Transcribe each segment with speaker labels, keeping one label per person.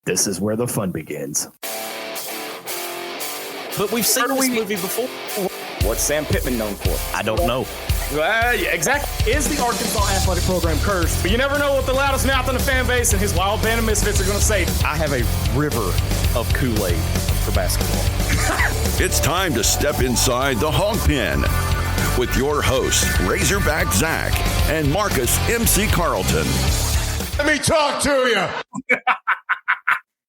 Speaker 1: This is where the fun begins.
Speaker 2: But we've seen this movie before.
Speaker 1: What's Sam Pittman known for?
Speaker 2: I don't know.
Speaker 1: Yeah, exactly. Is the Arkansas athletic program cursed? But you never know what the loudest mouth in the fan base and his wild band of misfits are going to say.
Speaker 2: I have a river of Kool-Aid for basketball.
Speaker 3: It's time to step inside the Hawg Pen with your hosts, Razorback Zach and Marcus MC Carlton.
Speaker 4: Let me talk to you.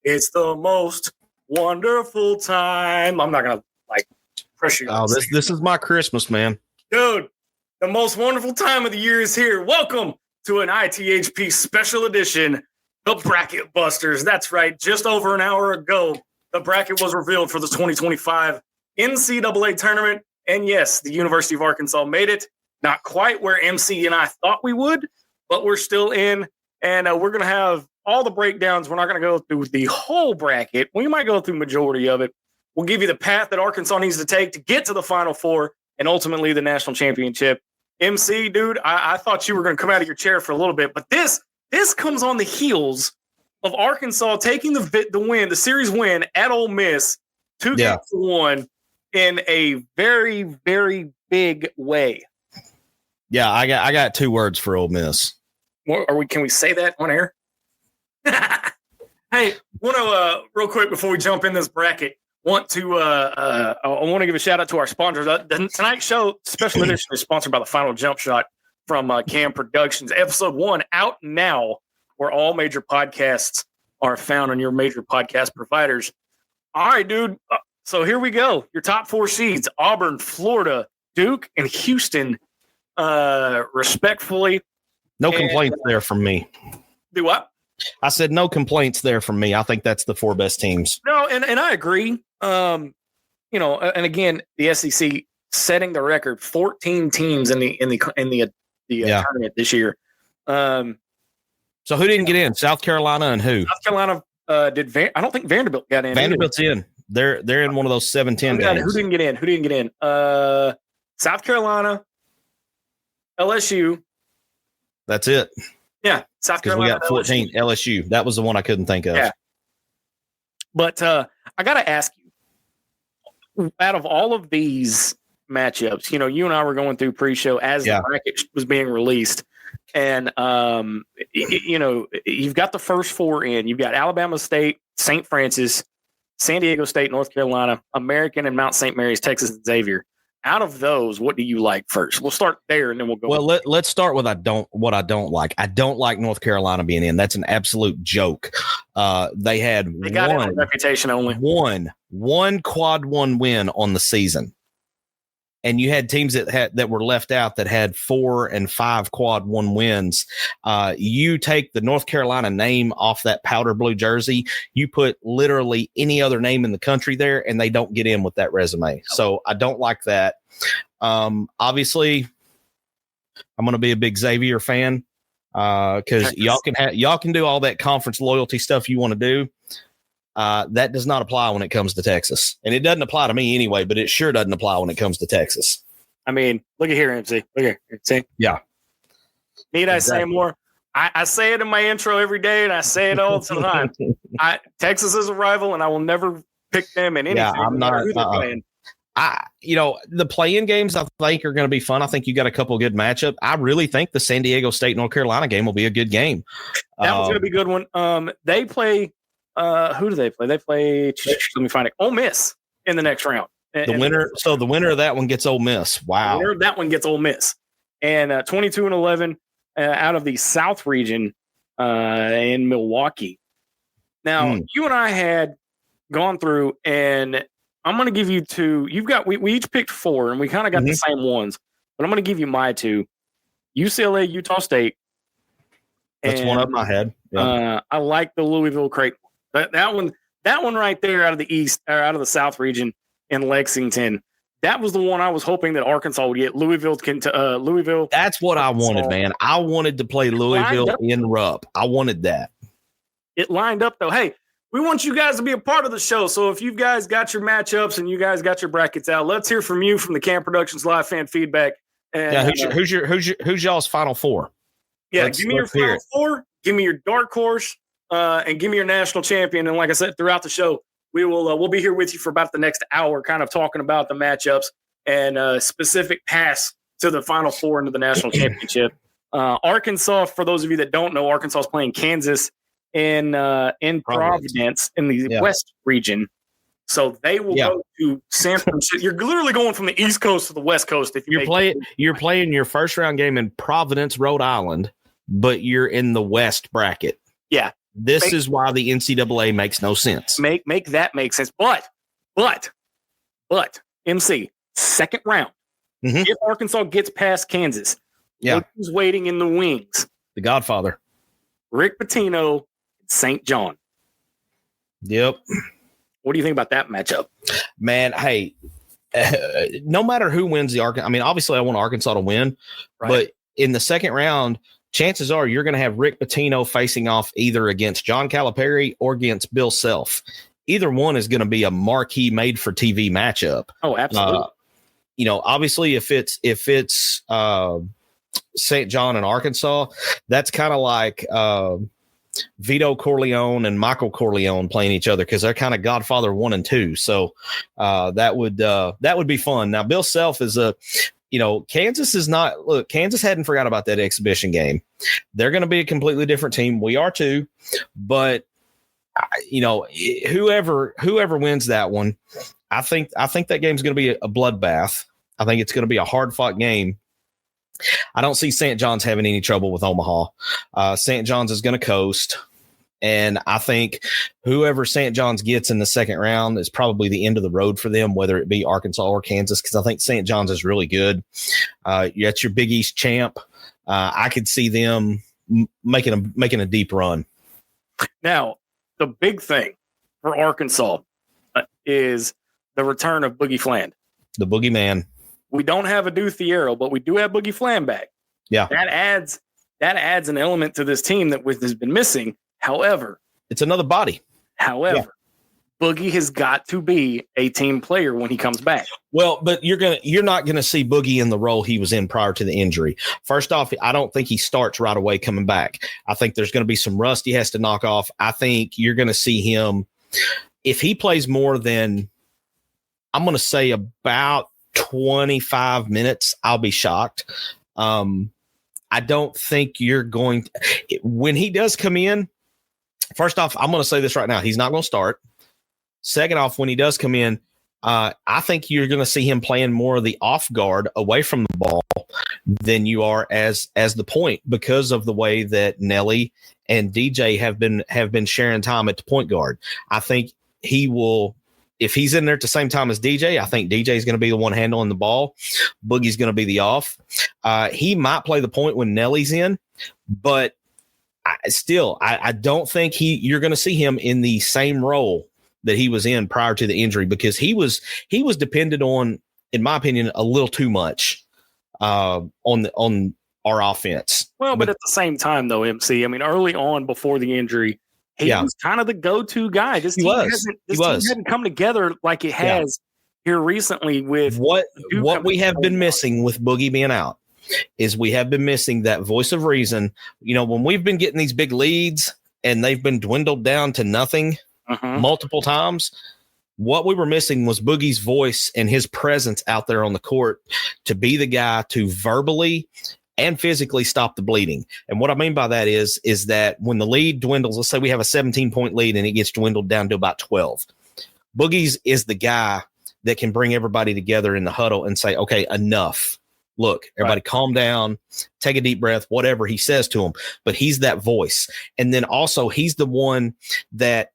Speaker 1: It's the most wonderful time. I'm not going to pressure you.
Speaker 2: Oh, this is my Christmas, man.
Speaker 1: Dude, the most wonderful time of the year is here. Welcome to an ITHP special edition, the Bracket Busters. That's right. Just over an hour ago, the bracket was revealed for the 2025 NCAA tournament. And yes, the University of Arkansas made it. Not quite where MC and I thought we would, but we're still in. And we're going to have all the breakdowns. We're not going to go through the whole bracket. We might go through majority of it. We'll give you the path that Arkansas needs to take to get to the Final Four and ultimately the national championship. MC, dude, I thought you were going to come out of your chair for a little bit, but this comes on the heels of Arkansas taking the series win at Ole Miss 2-1 in a very, very big way.
Speaker 2: Yeah, I got two words for Ole Miss.
Speaker 1: Can we say that on air? Hey, want to real quick before we jump in this bracket, I want to give a shout out to our sponsors. Tonight's show special edition is sponsored by the Final Jumpshot from Cam Productions. Episode 1 out now, where all major podcasts are found on your major podcast providers. All right, dude. So here we go. Your top 4 seeds: Auburn, Florida, Duke, and Houston. Respectfully,
Speaker 2: no complaints there from me.
Speaker 1: Do what?
Speaker 2: I said no complaints there from me. I think that's the 4 best teams.
Speaker 1: No, and I agree. And again, the SEC setting the record, 14 teams in the tournament this year.
Speaker 2: So who didn't get in? South Carolina and who?
Speaker 1: South Carolina I don't think Vanderbilt got in.
Speaker 2: Vanderbilt's in. They're in one of those 7-10 games.
Speaker 1: Who didn't get in? South Carolina, LSU.
Speaker 2: That's it.
Speaker 1: Yeah, South Carolina.
Speaker 2: We got 14 LSU. That was the one I couldn't think of.
Speaker 1: Yeah. But I got to ask you, out of all of these matchups, you and I were going through pre-show as the bracket was being released, and you've got the first 4 in. You've got Alabama State, St. Francis, San Diego State, North Carolina, American, and Mount St. Mary's, Texas, and Xavier. Out of those, what do you like first? We'll start there, and then we'll go.
Speaker 2: Well, let's start with what I don't like. I don't like North Carolina being in. That's an absolute joke. They got one
Speaker 1: reputation only.
Speaker 2: One quad 1 win on the season, and you had teams that were left out that had 4 and 5 quad 1 wins. You take the North Carolina name off that powder blue jersey, you put literally any other name in the country there, and they don't get in with that resume. So I don't like that. Obviously, I'm going to be a big Xavier fan because y'all can do all that conference loyalty stuff you want to do. That does not apply when it comes to Texas. And it doesn't apply to me anyway, but it sure doesn't apply when it comes to Texas.
Speaker 1: I mean, look at here, MC. Look here. See?
Speaker 2: Yeah.
Speaker 1: Need I say more? I say it in my intro every day, and I say it all the time. Texas is a rival, and I will never pick them in anything.
Speaker 2: Yeah, I'm not. The play-in games I think are going to be fun. I think you got a couple of good matchups. I really think the San Diego State North Carolina game will be a good game.
Speaker 1: That one's going to be a good one. They play. Who do they play? They play. Let me find it. Ole Miss in the next round.
Speaker 2: The winner of that one gets Ole Miss. Wow.
Speaker 1: The winner of that one gets Ole Miss. And 22-11 out of the South region in Milwaukee. Now you and I had gone through, and I'm going to give you 2. We each picked 4, and we kind of got the same ones. But I'm going to give you my 2: UCLA, Utah State.
Speaker 2: That's one up my head. Yeah.
Speaker 1: I like the Louisville Creighton. That one right there out of the East or out of the South region in Lexington. That was the one I was hoping that Arkansas would get. Louisville.
Speaker 2: That's what I wanted, man. I wanted to play Louisville in Rupp. I wanted that.
Speaker 1: It lined up though. Hey, we want you guys to be a part of the show. So if you guys got your matchups and you guys got your brackets out, let's hear from you from the Cam Productions live fan feedback. And,
Speaker 2: who's y'all's Final Four?
Speaker 1: Yeah, give me your Final Four. Give me your dark horse. and give me your national champion. And like I said, throughout the show, we'll be here with you for about the next hour, kind of talking about the matchups and specific paths to the Final Four into the national championship. Arkansas, for those of you that don't know, Arkansas is playing Kansas in Providence in the West region. So they will go to San Francisco. You're literally going from the East Coast to the West Coast. If you're
Speaker 2: playing your first round game in Providence, Rhode Island, but you're in the West bracket.
Speaker 1: Yeah,
Speaker 2: this is why the NCAA makes no sense.
Speaker 1: Make that make sense. But MC second round.
Speaker 2: Mm-hmm.
Speaker 1: If Arkansas gets past Kansas, who's waiting in the wings?
Speaker 2: The Godfather,
Speaker 1: Rick Pitino, St. John.
Speaker 2: Yep.
Speaker 1: What do you think about that matchup?
Speaker 2: Man, hey, no matter who wins the Arkansas, I mean, obviously I want Arkansas to win, but in the second round, chances are you're going to have Rick Pitino facing off either against John Calipari or against Bill Self. Either one is going to be a marquee made-for-TV matchup.
Speaker 1: Oh, absolutely.
Speaker 2: Obviously, if it's St. John and Arkansas, that's kind of like Vito Corleone and Michael Corleone playing each other because they're kind of Godfather 1 and 2. So that would be fun. Now, Bill Self is Kansas is not. Look, Kansas hadn't forgot about that exhibition game. They're going to be a completely different team. We are too, but whoever wins that one, I think that game's going to be a bloodbath. I think it's going to be a hard fought game. I don't see St. John's having any trouble with Omaha. St. John's is going to coast. And I think whoever St. John's gets in the second round is probably the end of the road for them, whether it be Arkansas or Kansas, because I think St. John's is really good. That's your Big East champ. I could see them making a deep run.
Speaker 1: Now, the big thing for Arkansas is the return of Boogie Fland.
Speaker 2: The boogeyman.
Speaker 1: We don't have a Duthiero, but we do have Boogie Fland back.
Speaker 2: Yeah.
Speaker 1: That adds an element to this team that has been missing. However,
Speaker 2: it's another body.
Speaker 1: Boogie has got to be a team player when he comes back.
Speaker 2: Well, but you're not gonna see Boogie in the role he was in prior to the injury. First off, I don't think he starts right away coming back. I think there's going to be some rust he has to knock off. I think you're going to see him if he plays more than, I'm going to say, about 25 minutes, I'll be shocked. I don't think you're going to, when he does come in. First off, I'm going to say this right now. He's not going to start. Second off, when he does come in, I think you're going to see him playing more of the off guard away from the ball than you are as the point, because of the way that Nelly and DJ have been sharing time at the point guard. I think he will, if he's in there at the same time as DJ, I think DJ is going to be the one handling the ball. Boogie's going to be the off. He might play the point when Nelly's in, but I don't think you're going to see him in the same role that he was in prior to the injury, because he was dependent on, in my opinion, a little too much on our offense.
Speaker 1: Well, but at the same time, though, MC, I mean, early on before the injury, he was kind of the go-to guy. This team hasn't come together like it has here recently with
Speaker 2: what we have been missing with Boogie being out. Is we have been missing that voice of reason. When we've been getting these big leads and they've been dwindled down to nothing multiple times, what we were missing was Boogie's voice and his presence out there on the court to be the guy to verbally and physically stop the bleeding. And what I mean by that is that when the lead dwindles, let's say we have a 17-point lead and it gets dwindled down to about 12. Boogie's is the guy that can bring everybody together in the huddle and say, okay, enough. Look, everybody calm down, take a deep breath, whatever he says to him. But he's that voice. And then also he's the one that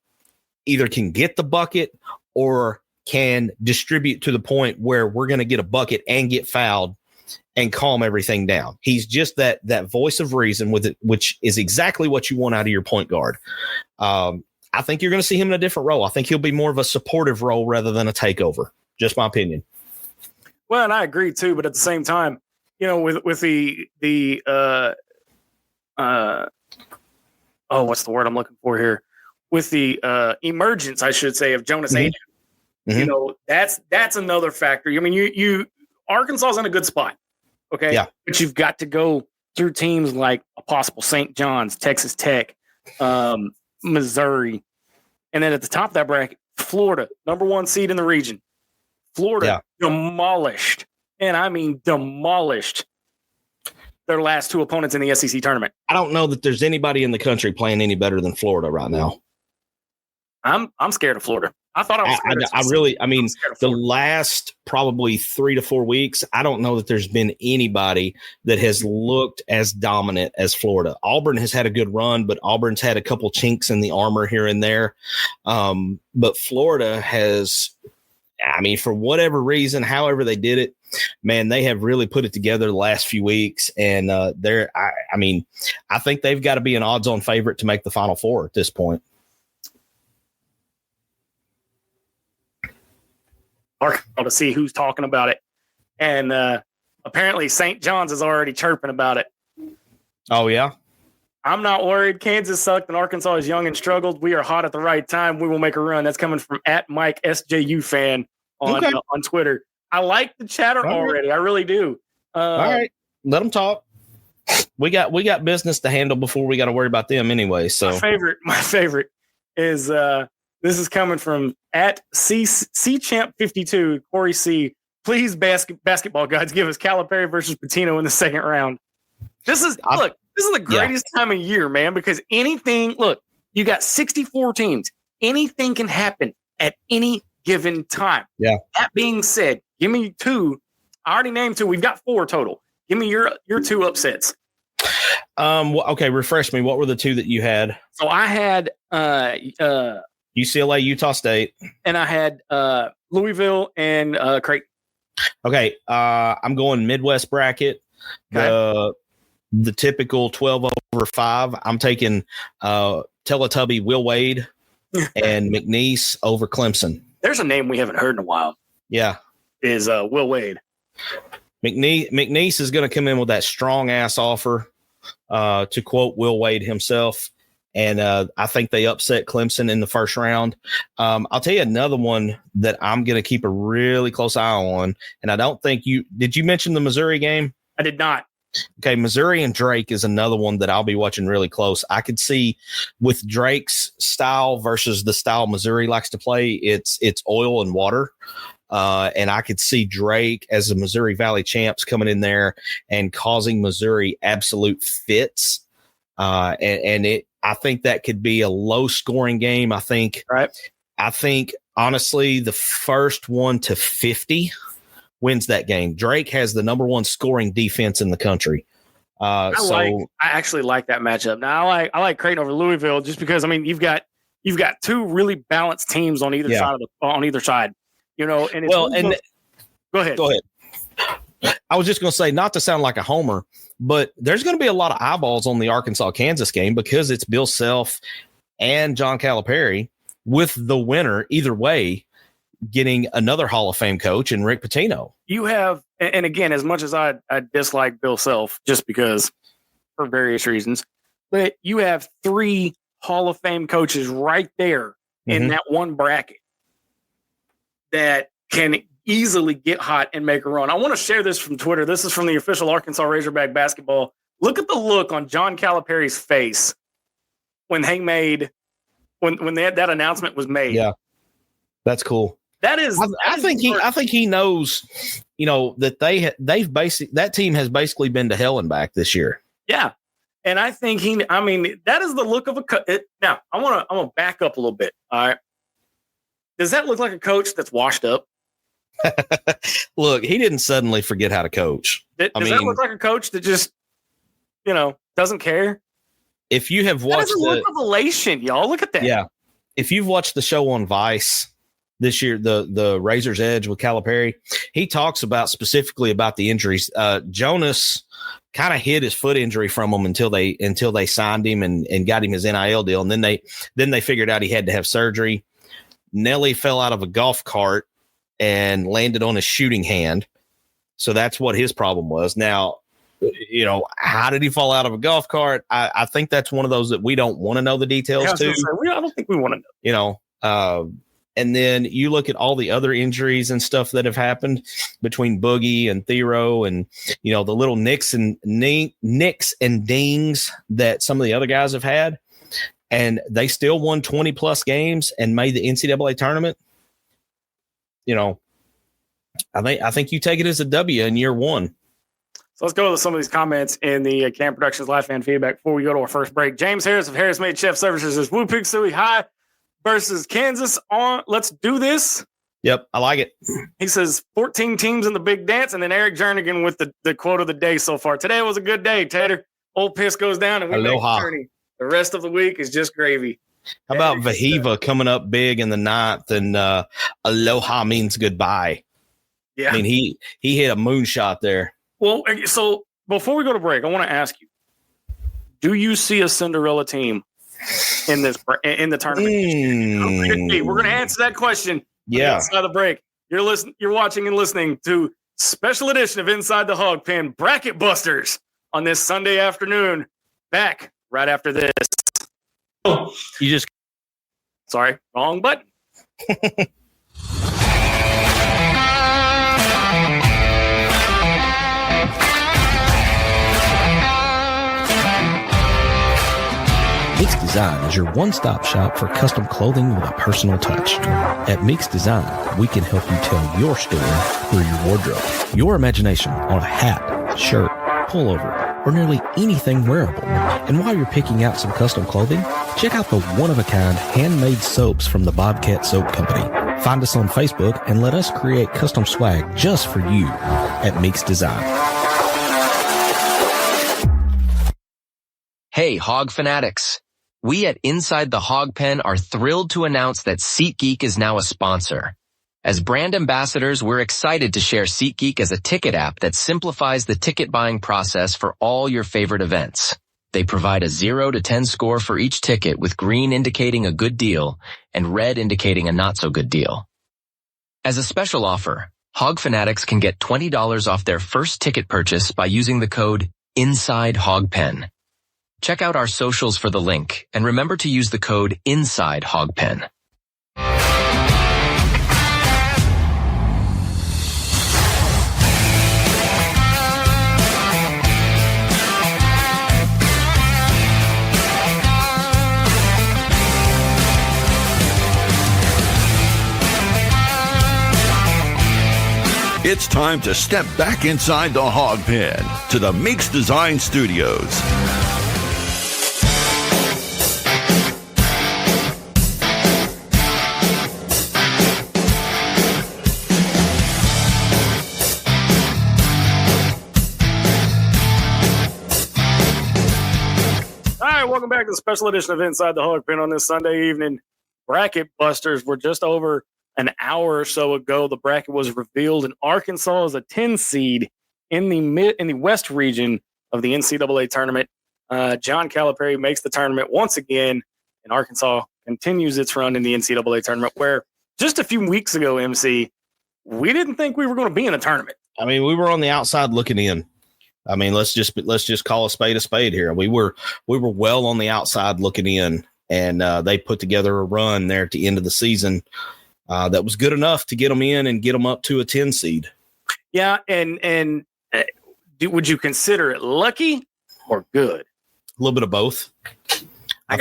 Speaker 2: either can get the bucket or can distribute to the point where we're going to get a bucket and get fouled and calm everything down. He's just that voice of reason with it, which is exactly what you want out of your point guard. I think you're going to see him in a different role. I think he'll be more of a supportive role rather than a takeover. Just my opinion.
Speaker 1: Well, and I agree too, but at the same time, with the what's the word I'm looking for here? With the emergence, I should say, of Jonas Aidoo, that's another factor. I mean, you Arkansas's in a good spot, okay?
Speaker 2: Yeah.
Speaker 1: But you've got to go through teams like a possible St. John's, Texas Tech, Missouri. And then at the top of that bracket, Florida, number 1 seed in the region. Florida demolished, and I mean demolished, their last 2 opponents in the SEC tournament.
Speaker 2: I don't know that there's anybody in the country playing any better than Florida right now.
Speaker 1: I'm scared of Florida. I thought I was scared
Speaker 2: the last probably 3 to 4 weeks, I don't know that there's been anybody that has looked as dominant as Florida. Auburn has had a good run, but Auburn's had a couple chinks in the armor here and there. But Florida has, for whatever reason, however they did it, man, they have really put it together the last few weeks. And I think they've got to be an odds-on favorite to make the Final Four at this point.
Speaker 1: To see who's talking about it. And apparently St. John's is already chirping about it.
Speaker 2: Oh, yeah?
Speaker 1: I'm not worried. Kansas sucked and Arkansas is young and struggled. We are hot at the right time. We will make a run. That's coming from @Mike SJU fan on Twitter. I like the chatter already. I really do.
Speaker 2: All right. Let them talk. We got business to handle before we got to worry about them anyway. So
Speaker 1: my favorite is this is coming from @CChamp52, Corey C. Please, basketball gods, give us Calipari versus Pitino in the second round. This is the greatest time of year, man, because you got 64 teams. Anything can happen at any given time.
Speaker 2: Yeah.
Speaker 1: That being said, give me 2. I already named 2. We've got 4 total. Give me your 2 upsets.
Speaker 2: Okay, refresh me. What were the 2 that you had?
Speaker 1: So I had
Speaker 2: UCLA, Utah State,
Speaker 1: and I had Louisville and Creighton.
Speaker 2: Okay, I'm going Midwest bracket. Okay. The typical 12/5. I'm taking Teletubby Will Wade and McNeese over Clemson.
Speaker 1: There's a name we haven't heard in a while.
Speaker 2: Yeah,
Speaker 1: is Will Wade.
Speaker 2: McNeese is going to come in with that strong ass offer, to quote Will Wade himself. And I think they upset Clemson in the first round. I'll tell you another one that I'm going to keep a really close eye on. And I don't think did you mention the Missouri game?
Speaker 1: I did not.
Speaker 2: Okay. Missouri and Drake is another one that I'll be watching really close. I could see with Drake's style versus the style Missouri likes to play, it's oil and water. And I could see Drake as the Missouri Valley champs coming in there and causing Missouri absolute fits. I think that could be a low scoring game. I think honestly, the first 1 to 50 wins that game. Drake has the number 1 scoring defense in the country. I actually like that matchup. Now I like Creighton over Louisville just because you've got 2 really balanced teams on either side. And it's go ahead. I was just going to say, not to sound like a homer, but there's going to be a lot of eyeballs on the Arkansas-Kansas game because it's Bill Self and John Calipari, with the winner either way getting another Hall of Fame coach and Rick Pitino.
Speaker 1: You have, and again, as much as I dislike Bill Self just because for various reasons, but you have 3 Hall of Fame coaches right there in that one bracket that can easily get hot and make a run. I want to share this from Twitter. This is from the official Arkansas Razorback basketball. Look at the look on John Calipari's face when that announcement was made.
Speaker 2: Yeah, that's cool. I think he knows, that that team has basically been to hell and back this year.
Speaker 1: Yeah, and I think that is the look of a coach. Now I'm gonna back up a little bit. All right, does that look like a coach that's washed up?
Speaker 2: Look, he didn't suddenly forget how to coach.
Speaker 1: Does that look like a coach that just, doesn't care?
Speaker 2: If you have watched
Speaker 1: the revelation, y'all, look at that.
Speaker 2: Yeah. If you've watched the show on Vice this year, the Razor's Edge with Calipari, he talks specifically about the injuries. Jonas kind of hid his foot injury from him until they signed him and got him his NIL deal. And then they figured out he had to have surgery. Nelly fell out of a golf cart and landed on his shooting hand. So that's what his problem was. Now, how did he fall out of a golf cart? I think that's one of those that we don't want to know the details to.
Speaker 1: I don't think we want to know.
Speaker 2: And then you look at all the other injuries and stuff that have happened between Boogie and Thero and, the little nicks and dings that some of the other guys have had. and they still won 20 plus games and made the NCAA tournament. I think you take it as a W in year one.
Speaker 1: So let's go to some of these comments in the Cam Productions live fan feedback before we go to our first break. James Harris of Harris Made Chef Services says, Woo Pig Suey High versus Kansas on. Let's do this.
Speaker 2: Yep, I like it.
Speaker 1: He says 14 teams in the big dance, and then Eric Jernigan with the quote of the day so far. Today was a good day, Tater. Old Piss goes down, and we make a journey. The rest of the week is just gravy.
Speaker 2: How about Vahiva coming up big in the 9th, and aloha means goodbye.
Speaker 1: Yeah.
Speaker 2: I mean, he hit a moonshot there.
Speaker 1: Well, so before we go to break, I want to ask you, do you see a Cinderella team in the tournament? We're going to answer that question.
Speaker 2: Yeah.
Speaker 1: Inside the break. You're watching and listening to special edition of Inside the Hawg Pen Bracket Busters on this Sunday afternoon. Back right after this. Sorry, wrong button.
Speaker 5: Meeks Design is your one-stop shop for custom clothing with a personal touch. At Meeks Design, we can help you tell your story through your wardrobe. Your imagination on a hat, shirt, pullover, or nearly anything wearable. And while you're picking out some custom clothing, check out the one-of-a-kind handmade soaps from the Bobcat Soap Company. Find us on Facebook and let us create custom swag just for you at Meeks Design.
Speaker 6: Hey, Hawg Fanatics. We at Inside The Hawg Pen are thrilled to announce that SeatGeek is now a sponsor. As brand ambassadors, we're excited to share SeatGeek as a ticket app that simplifies the ticket buying process for all your favorite events. They provide a 0 to 10 score for each ticket, with green indicating a good deal and red indicating a not so good deal. As a special offer, Hawg Fanatics can get $20 off their first ticket purchase by using the code INSIDEHOGPEN. Check out our socials for the link, and remember to use the code INSIDEHOGPEN.
Speaker 3: It's time to step back inside the Hawg Pen to the Meeks Design Studios.
Speaker 1: Welcome back to the special edition of Inside the Hawg Pen on this Sunday evening. Bracket Busters were just over an hour or so ago. The bracket was revealed, and Arkansas is a 10 seed in the West region of the NCAA tournament. John Calipari makes the tournament once again, and Arkansas continues its run in the NCAA tournament, where just a few weeks ago, MC, we didn't think we were going to be in a tournament.
Speaker 2: I mean, we were on the outside looking in. I mean, let's just call a spade here. We were well on the outside looking in, and they put together a run there at the end of the season that was good enough to get them in and get them up to a 10 seed.
Speaker 1: Yeah, and would you consider it lucky or good?
Speaker 2: A little bit of both. I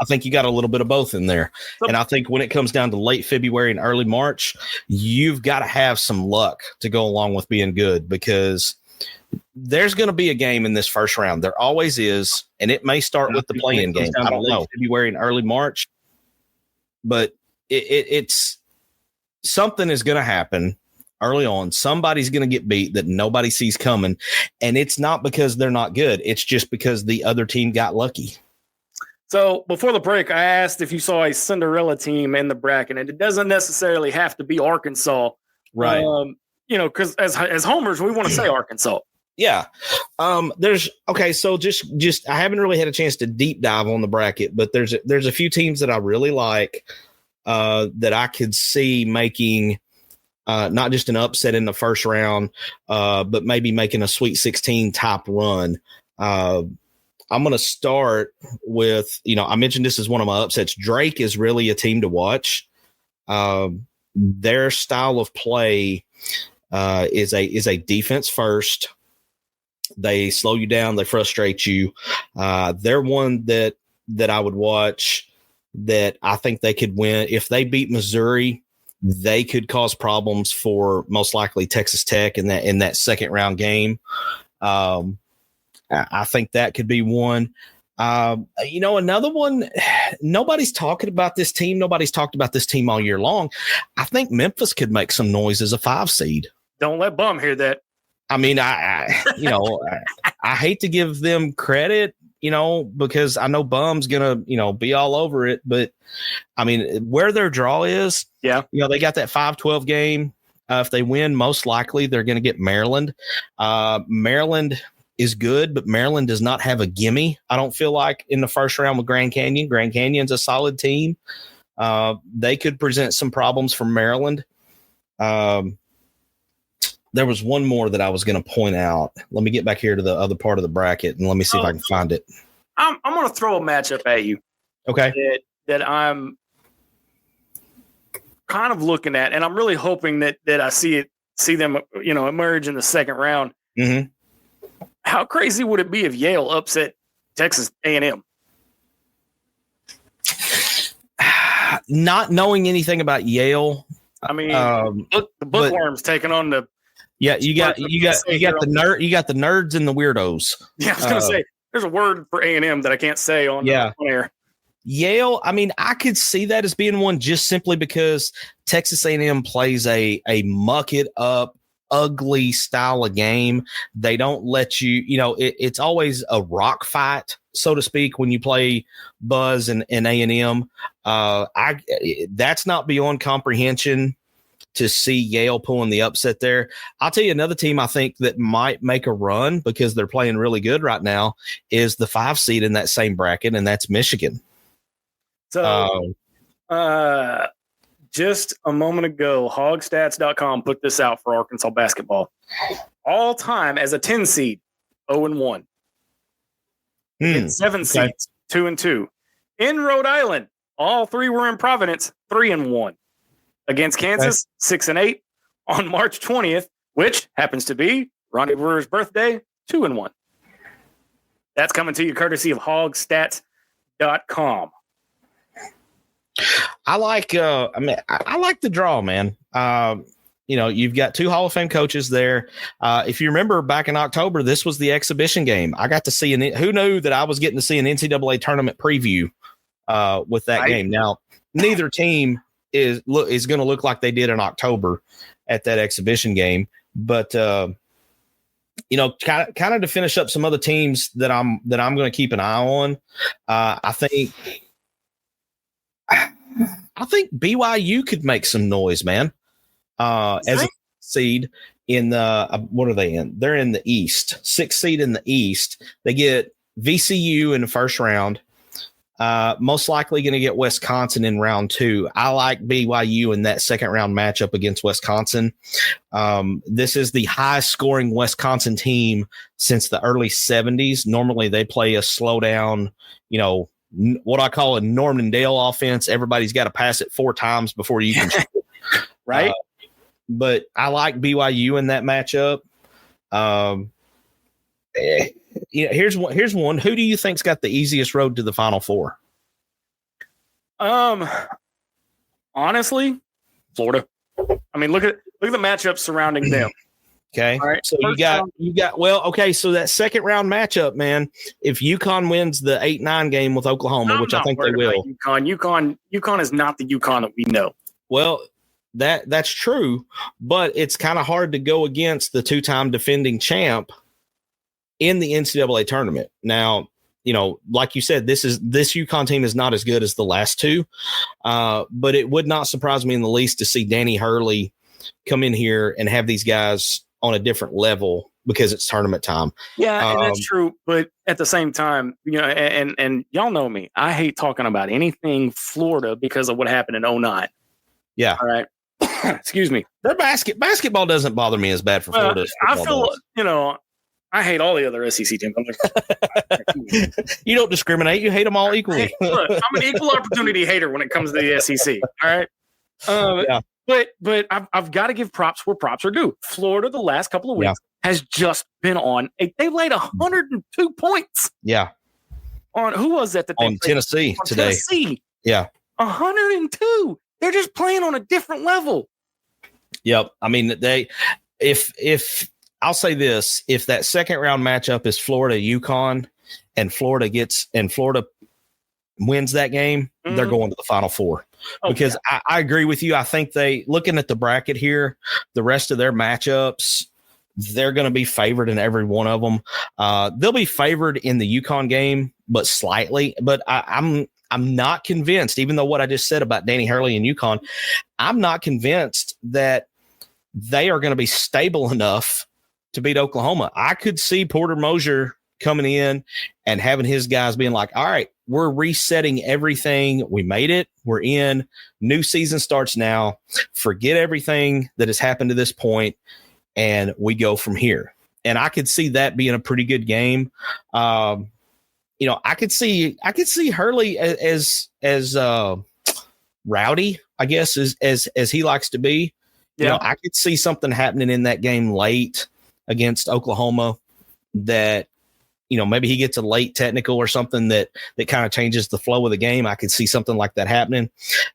Speaker 2: think you got a little bit of both in there. And I think when it comes down to late February and early March, you've got to have some luck to go along with being good, because there's going to be a game in this first round. There always is, and it may start with the play-in game. I don't know, February and early March, but it's something is going to happen early on. Somebody's going to get beat that nobody sees coming, and it's not because they're not good. It's just because the other team got lucky.
Speaker 1: So before the break, I asked if you saw a Cinderella team in the bracket, and it doesn't necessarily have to be Arkansas,
Speaker 2: right?
Speaker 1: Because as homers, we want to say Arkansas.
Speaker 2: Yeah. So just I haven't really had a chance to deep dive on the bracket, but there's a few teams that I really like that I could see making not just an upset in the first round, but maybe making a Sweet 16 type run. I'm going to start with, I mentioned this is one of my upsets. Drake is really a team to watch. Their style of play is a defense first. They slow you down. They frustrate you. They're one that that I would watch that I think they could win. If they beat Missouri, they could cause problems for most likely Texas Tech in that second round game. I think that could be one. Another one, nobody's talking about this team. Nobody's talked about this team all year long. I think Memphis could make some noise as a 5 seed.
Speaker 1: Don't let Bum hear that.
Speaker 2: I mean, I hate to give them credit, because I know Bum's going to, be all over it. But, I mean, where their draw is, they got that 5-12 game. If they win, most likely they're going to get Maryland. Maryland is good, but Maryland does not have a gimme. I don't feel like in the first round with Grand Canyon. Grand Canyon's a solid team. They could present some problems for Maryland. There was one more that I was going to point out. Let me get back here to the other part of the bracket and let me see if I can find it.
Speaker 1: I'm going to throw a matchup at you.
Speaker 2: Okay.
Speaker 1: That I'm kind of looking at, and I'm really hoping that I see them, emerge in the second round.
Speaker 2: Mm-hmm.
Speaker 1: How crazy would it be if Yale upset Texas A&M?
Speaker 2: Not knowing anything about Yale.
Speaker 1: I mean, the bookworms taking on the.
Speaker 2: Yeah, you got the nerds and the weirdos.
Speaker 1: Yeah, I was gonna say there's a word for A&M that I can't say on air.
Speaker 2: Yale, I mean, I could see that as being one just simply because Texas A&M plays a muck it up, ugly style of game. They don't let you, it's always a rock fight, so to speak, when you play Buzz and A&M. That's not beyond comprehension to see Yale pulling the upset there. I'll tell you another team I think that might make a run because they're playing really good right now is the 5 seed in that same bracket, and that's Michigan.
Speaker 1: So just a moment ago, hogstats.com put this out for Arkansas basketball. All time as a 10 seed, 0-1. 7 seeds, 2-2. In Rhode Island, all 3 were in Providence, 3-1. Against Kansas, 6-8. On March 20th, which happens to be Ronnie Brewer's birthday, 2-1. That's coming to you courtesy of hogstats.com.
Speaker 2: I like I like the draw, man. You've got 2 Hall of Fame coaches there. If you remember back in October, this was the exhibition game. I got to see who knew that I was getting to see an NCAA tournament preview with that game. Now, neither team is going to look like they did in October at that exhibition game, but kind of to finish up some other teams that I'm going to keep an eye on. I think BYU could make some noise, man. As a seed in the what are they in? They're in the East, 6th seed in the East. They get VCU in the first round. Most likely going to get Wisconsin in round 2. I like BYU in that second round matchup against Wisconsin. This is the highest scoring Wisconsin team since the early 70s. Normally they play a slow down, what I call a Norman Dale offense. Everybody's got to pass it 4 times before you can shoot.
Speaker 1: Right.
Speaker 2: But I like BYU in that matchup. Here's one. Who do you think's got the easiest road to the Final Four?
Speaker 1: Honestly, Florida. I mean, look at the matchups surrounding them.
Speaker 2: Okay. All right. So you got so that second round matchup, man, if UConn wins the 8-9 game with Oklahoma, which I think they will.
Speaker 1: UConn is not the UConn that we know.
Speaker 2: Well, that's true, but it's kind of hard to go against the 2-time defending champ in the NCAA tournament. Now, like you said, this UConn team is not as good as the last 2, but it would not surprise me in the least to see Danny Hurley come in here and have these guys on a different level because it's tournament time.
Speaker 1: Yeah, and that's true. But at the same time, and y'all know me, I hate talking about anything Florida because of what happened in 2009.
Speaker 2: Yeah.
Speaker 1: All right. Excuse me.
Speaker 2: Their basketball doesn't bother me as bad for Florida.
Speaker 1: I feel, I hate all the other SEC teams.
Speaker 2: You don't discriminate. You hate them all equally.
Speaker 1: Look, I'm an equal opportunity hater when it comes to the SEC. All right. Yeah. But I've got to give props where props are due. Florida, the last couple of weeks, has just been on. They laid 102 points.
Speaker 2: Yeah.
Speaker 1: on who was that they
Speaker 2: on
Speaker 1: played?
Speaker 2: Tennessee
Speaker 1: On
Speaker 2: today.
Speaker 1: Tennessee.
Speaker 2: Yeah.
Speaker 1: 102. They're just playing on a different level.
Speaker 2: Yep. I mean, if I'll say this, if that second round matchup is Florida UConn and Florida wins that game, they're going to the Final Four. Because I agree with you. I think looking at the bracket here, the rest of their matchups, they're going to be favored in every one of them. They'll be favored in the UConn game, but slightly. But I'm not convinced, even though what I just said about Danny Hurley and UConn, I'm not convinced that they are going to be stable enough to beat Oklahoma. I could see Porter Moser coming in and having his guys being like, all right, we're resetting everything. We made it. We're in. New season starts now. Forget everything that has happened to this point, and we go from here. And I could see that being a pretty good game. I could see Hurley as rowdy, I guess, as he likes to be.
Speaker 1: Yeah.
Speaker 2: I could see something happening in that game late against Oklahoma that, maybe he gets a late technical or something that kind of changes the flow of the game. I could see something like that happening.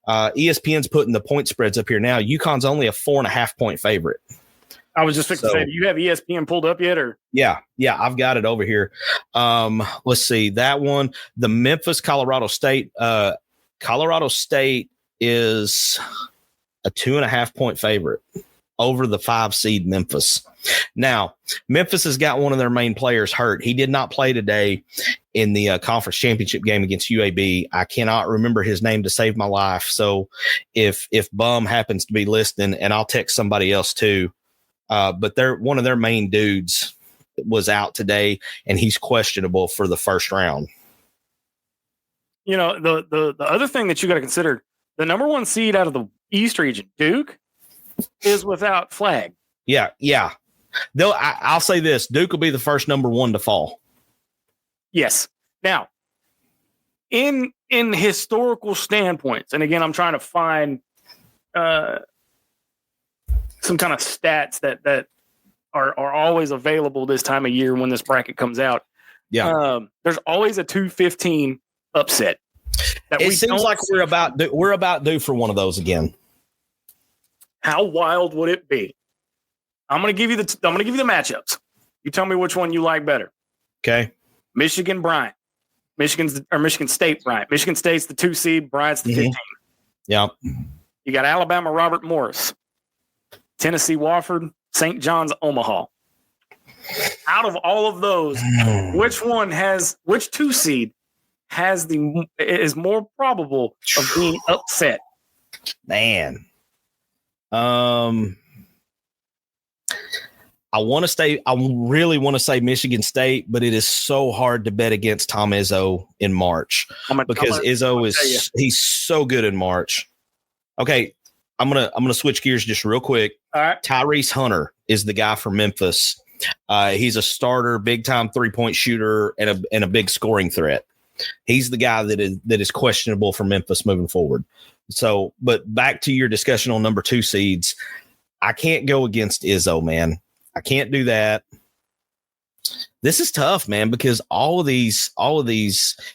Speaker 2: ESPN's putting the point spreads up here now. UConn's only a 4.5 point favorite.
Speaker 1: I was just fixing to say, do you have ESPN pulled up yet? Or
Speaker 2: Yeah, I've got it over here. Let's see that one. The Memphis Colorado State. Colorado State is a 2.5 point favorite over the 5 seed Memphis. Now, Memphis has got one of their main players hurt. He did not play today in the conference championship game against UAB. I cannot remember his name to save my life. So if Bum happens to be listening, and I'll text somebody else too, but one of their main dudes was out today, and he's questionable for the first round.
Speaker 1: The other thing that you got to consider, the number 1 seed out of the East region, Duke, is without Flag.
Speaker 2: Yeah. I'll say this: Duke will be the first number 1 to fall.
Speaker 1: Yes. Now, in historical standpoints, and again, I'm trying to find some kind of stats that are always available this time of year when this bracket comes out.
Speaker 2: Yeah.
Speaker 1: There's always a 215 upset.
Speaker 2: It seems like we're about due for one of those again.
Speaker 1: How wild would it be? I'm going to give you the matchups. You tell me which one you like better.
Speaker 2: Okay.
Speaker 1: Michigan Bryant. Michigan State Bryant. Michigan State's the 2 seed. Bryant's the 15.
Speaker 2: Yeah.
Speaker 1: You got Alabama Robert Morris. Tennessee Wofford. St. John's Omaha. Out of all of those, which 2 seed is more probable of being upset?
Speaker 2: Man. I really want to say Michigan State, but it is so hard to bet against Tom Izzo in March because Izzo he's so good in March. Okay, I'm gonna switch gears just real quick.
Speaker 1: All right,
Speaker 2: Tyrese Hunter is the guy for Memphis. He's a starter, big time 3-point shooter, and a big scoring threat. He's the guy that is questionable for Memphis moving forward. So, but back to your discussion on number 2 seeds, I can't go against Izzo, man. I can't do that. This is tough, man, because all of these,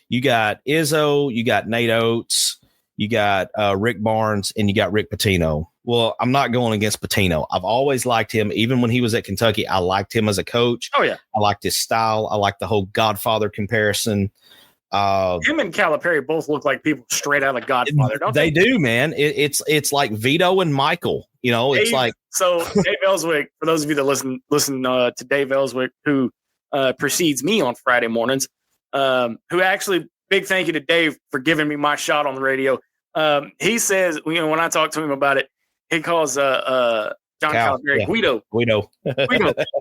Speaker 2: you got Izzo, you got Nate Oates, you got Rick Barnes, and you got Rick Pitino. Well, I'm not going against Pitino. I've always liked him. Even when he was at Kentucky, I liked him as a coach.
Speaker 1: Oh, yeah.
Speaker 2: I liked his style. I liked the whole Godfather comparison.
Speaker 1: Him and Calipari both look like people straight out of Godfather, don't they?
Speaker 2: They do, man. It's like Vito and Michael. It's like
Speaker 1: so. Dave Ellswick, for those of you that listen to Dave Ellswick, who precedes me on Friday mornings, who actually big thank you to Dave for giving me my shot on the radio. He says, when I talk to him about it, he calls John Calipari Guido.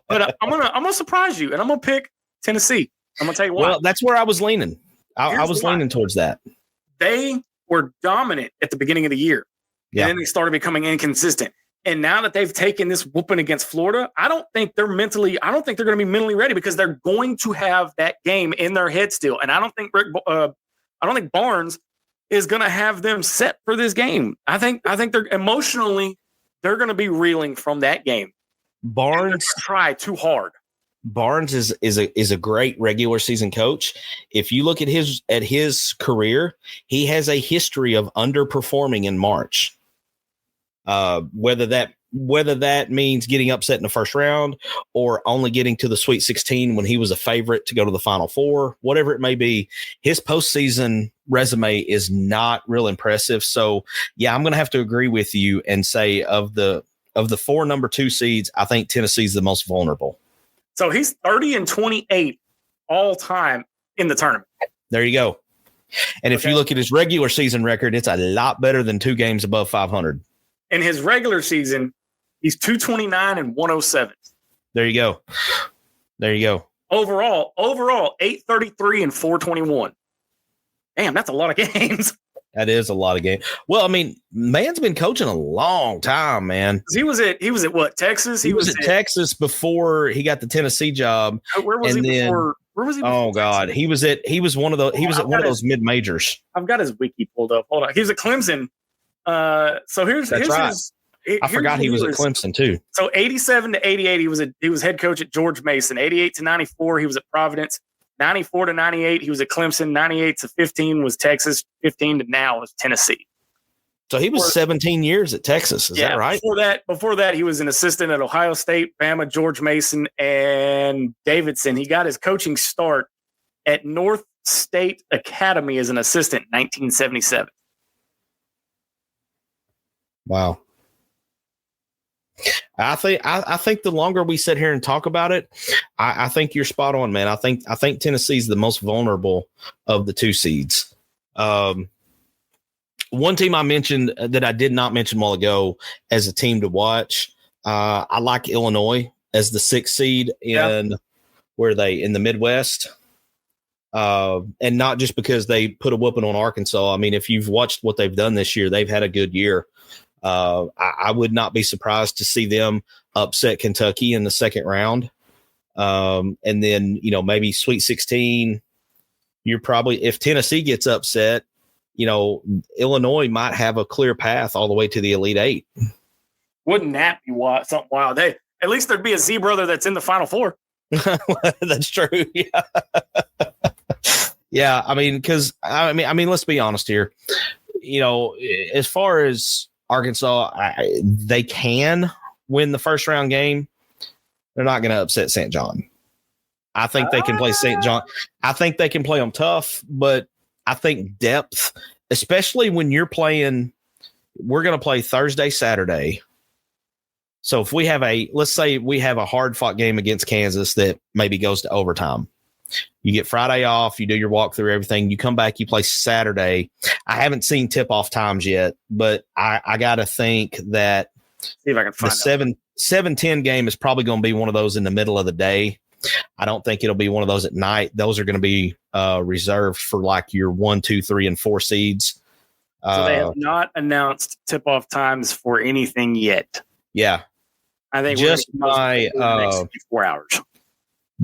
Speaker 1: But I'm gonna surprise you, and I'm gonna pick Tennessee. I'm gonna tell you why.
Speaker 2: Well, that's where I was leaning. I was leaning towards that.
Speaker 1: They were dominant at the beginning of the year.
Speaker 2: Yeah.
Speaker 1: And then they started becoming inconsistent. And now that they've taken this whooping against Florida, I don't think they're going to be mentally ready because they're going to have that game in their head still. And I don't think Barnes is going to have them set for this game. I think they're emotionally, they're going to be reeling from that game.
Speaker 2: Barnes
Speaker 1: try too hard.
Speaker 2: Barnes is a great regular season coach. If you look at his career, he has a history of underperforming in March. Whether that means getting upset in the first round or only getting to the Sweet 16 when he was a favorite to go to the Final Four, whatever it may be, his postseason resume is not real impressive. So, yeah, I'm going to have to agree with you and say of the 4 number 2 seeds, I think Tennessee's the most vulnerable.
Speaker 1: So he's 30-28 all time in the tournament.
Speaker 2: There you go. And if you look at his regular season record, it's a lot better than 2 games above 500.
Speaker 1: In his regular season, he's 229-107.
Speaker 2: There you go.
Speaker 1: Overall, 833-421. Damn, that's a lot of games.
Speaker 2: That is a lot of games. Well, I mean, man's been coaching a long time, man.
Speaker 1: He was at what, Texas?
Speaker 2: He was at Texas before he got the Tennessee job.
Speaker 1: Where was he before? Where was he?
Speaker 2: Oh God, he was at one of those mid majors.
Speaker 1: I've got his wiki pulled up. Hold on, he was at Clemson. So here's
Speaker 2: right. I forgot he was at Clemson too.
Speaker 1: So 87-88, he was head coach at George Mason. 88-94, he was at Providence. 94-98, he was at Clemson. 98-15 was Texas. 15 to now was Tennessee.
Speaker 2: So he was 17 years at Texas. Is that right?
Speaker 1: Before that, he was an assistant at Ohio State, Bama, George Mason, and Davidson. He got his coaching start at North State Academy as an assistant in 1977.
Speaker 2: Wow. I think the longer we sit here and talk about it, I think you're spot on, man. I think Tennessee's the most vulnerable of the 2 seeds. One team I mentioned that I did not mention a while ago as a team to watch. I like Illinois as the 6th seed where are they in the Midwest. And not just because they put a whooping on Arkansas. I mean, if you've watched what they've done this year, they've had a good year. I would not be surprised to see them upset Kentucky in the second round. And then, maybe Sweet 16, you're probably, if Tennessee gets upset, Illinois might have a clear path all the way to the Elite 8.
Speaker 1: Wouldn't that be something wild? At least there'd be a Z brother that's in the Final Four.
Speaker 2: That's true. Yeah. Yeah. I mean, let's be honest here. As far as Arkansas, they can win the first round game. They're not going to upset St. John. I think they can play St. John. I think they can play them tough, but I think depth, especially when you're playing, we're going to play Thursday, Saturday. So if let's say we have a hard fought game against Kansas that maybe goes to overtime. You get Friday off, you do your walkthrough, everything. You come back, you play Saturday. I haven't seen tip-off times yet, but I got to think that
Speaker 1: see if I can find
Speaker 2: the 7-10 game is probably going to be one of those in the middle of the day. I don't think it'll be one of those at night. Those are going to be reserved for like your 1, 2, 3, and 4 seeds.
Speaker 1: So they have not announced tip-off times for anything yet.
Speaker 2: Yeah.
Speaker 1: I think
Speaker 2: just
Speaker 1: my next 4 hours.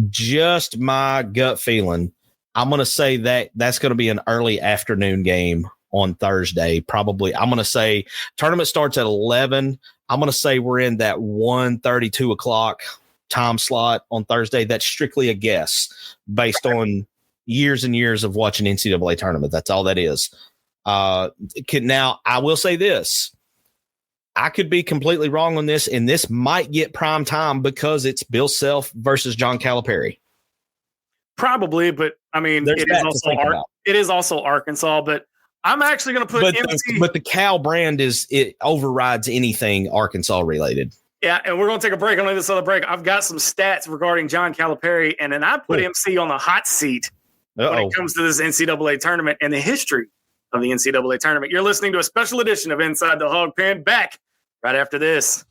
Speaker 2: Just my gut feeling, I'm going to say that's going to be an early afternoon game on Thursday. Probably, I'm going to say tournament starts at 11. I'm going to say we're in that 1:30, 2 o'clock time slot on Thursday. That's strictly a guess based on years and years of watching NCAA tournament. That's all that is. Now, I will say this. I could be completely wrong on this, and this might get prime time because it's Bill Self versus John Calipari.
Speaker 1: Probably, but I mean, it is also Arkansas. But I'm actually going to put MC.
Speaker 2: But the Cal brand it overrides anything Arkansas related.
Speaker 1: Yeah, and we're going to take a break. On this other break, I've got some stats regarding John Calipari, and then I put MC on the hot seat when it comes to this NCAA tournament and the history of the NCAA tournament. You're listening to a special edition of Inside the Hawg Pen. Back right after this.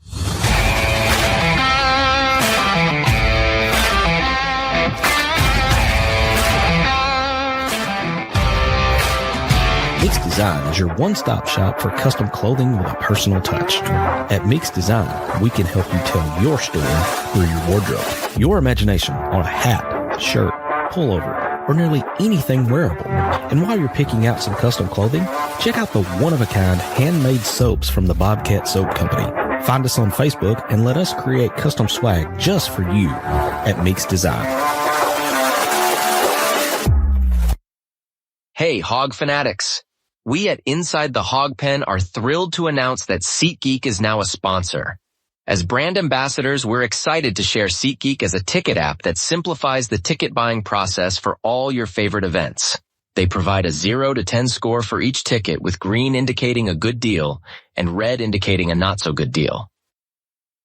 Speaker 5: Meeks Design is your one-stop shop for custom clothing with a personal touch. At Meeks Design, we can help you tell your story through your wardrobe. Your imagination on a hat, shirt, pullover, or nearly anything wearable. And while you're picking out some custom clothing, check out the one-of-a-kind handmade soaps from the Bobcat Soap Company. Find us on Facebook and let us create custom swag just for you at Meeks Design.
Speaker 6: Hey, Hawg Fanatics. We at Inside The Hawg Pen are thrilled to announce that SeatGeek is now a sponsor. As brand ambassadors, we're excited to share SeatGeek as a ticket app that simplifies the ticket buying process for all your favorite events. They provide a 0 to 10 score for each ticket, with green indicating a good deal and red indicating a not so good deal.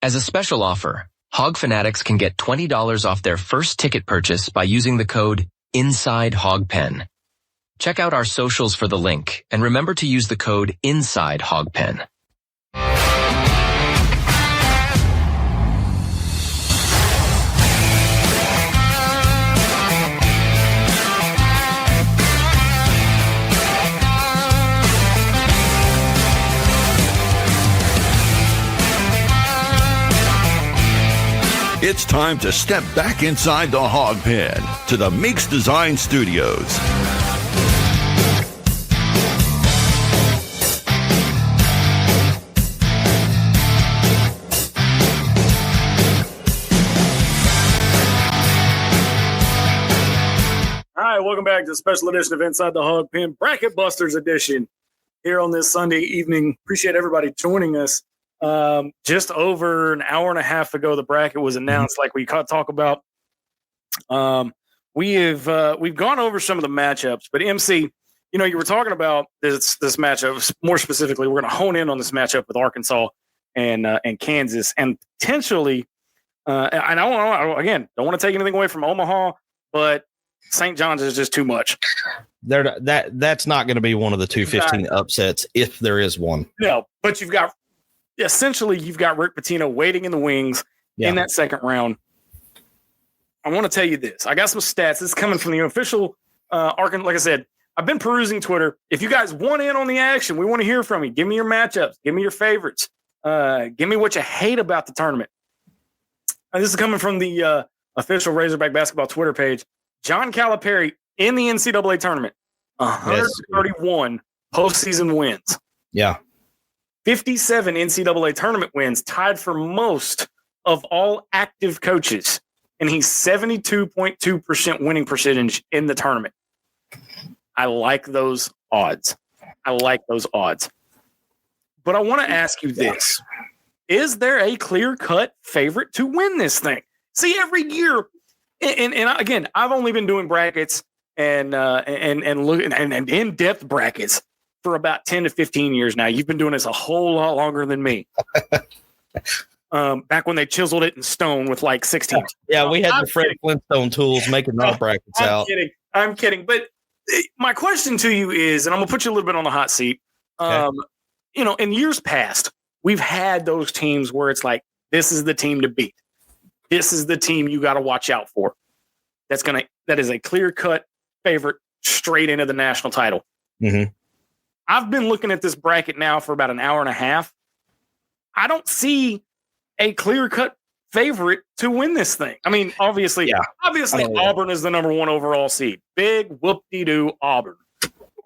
Speaker 6: As a special offer, Hawg Fanatics can get $20 off their first ticket purchase by using the code Inside Hawg Pen. Check out our socials for the link, and remember to use the code Inside Hawg Pen.
Speaker 3: It's time to step back inside the Hawg Pen to the Meeks Design Studios.
Speaker 1: All right, welcome back to the special edition of Inside the Hawg Pen, Bracket Busters edition, here on this Sunday evening. Appreciate everybody joining us. Just over an hour and a half ago, the bracket was announced, like we talk about. We've gone over some of the matchups, but MC, you were talking about this matchup. More specifically, we're going to hone in on this matchup with Arkansas and Kansas, and potentially, and I don't want to take anything away from Omaha, but St. John's is just too much.
Speaker 2: That's not going to be one of the 215 upsets if there is one.
Speaker 1: No, but you've got Rick Pitino waiting in the wings in that second round. I want to tell you this. I got some stats. This is coming from the official Arkansas. Like I said, I've been perusing Twitter. If you guys want in on the action, we want to hear from you. Give me your matchups. Give me your favorites. Give me what you hate about the tournament. And this is coming from the official Razorback basketball Twitter page. John Calipari in the NCAA tournament, 131 postseason wins.
Speaker 2: Yeah.
Speaker 1: 57 NCAA tournament wins, tied for most of all active coaches. And he's 72.2% winning percentage in the tournament. I like those odds. But I want to ask you this. Is there a clear-cut favorite to win this thing? See, every year, and again, I've only been doing brackets and in-depth brackets for about 10 to 15 years now. You've been doing this a whole lot longer than me. Back when they chiseled it in stone with like 16.
Speaker 2: Yeah, we had the Fred Flintstone tools making our brackets out.
Speaker 1: I'm kidding. But my question to you is, and I'm going to put you a little bit on the hot seat. Okay. In years past, we've had those teams where it's like, this is the team to beat. This is the team you got to watch out for. That is a clear-cut favorite straight into the national title.
Speaker 2: Mm-hmm.
Speaker 1: I've been looking at this bracket now for about an hour and a half. I don't see a clear-cut favorite to win this thing. I mean, obviously Auburn is the number one overall seed. Big whoop-de-doo Auburn.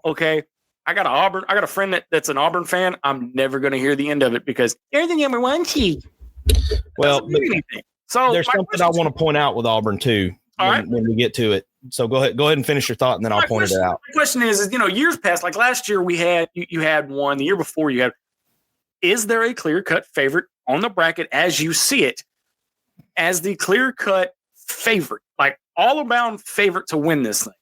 Speaker 1: Okay. I got a friend that's an Auburn fan. I'm never going to hear the end of it because they're the number one seed.
Speaker 2: Well, so there's something I want to point out with Auburn too when we get to it. So go ahead and finish your thought, and then I'll point it out.
Speaker 1: My question is, years past, like last year we had you had one. The year before you had. Is there a clear-cut favorite on the bracket as you see it, as the clear-cut favorite, like all-around favorite to win this thing?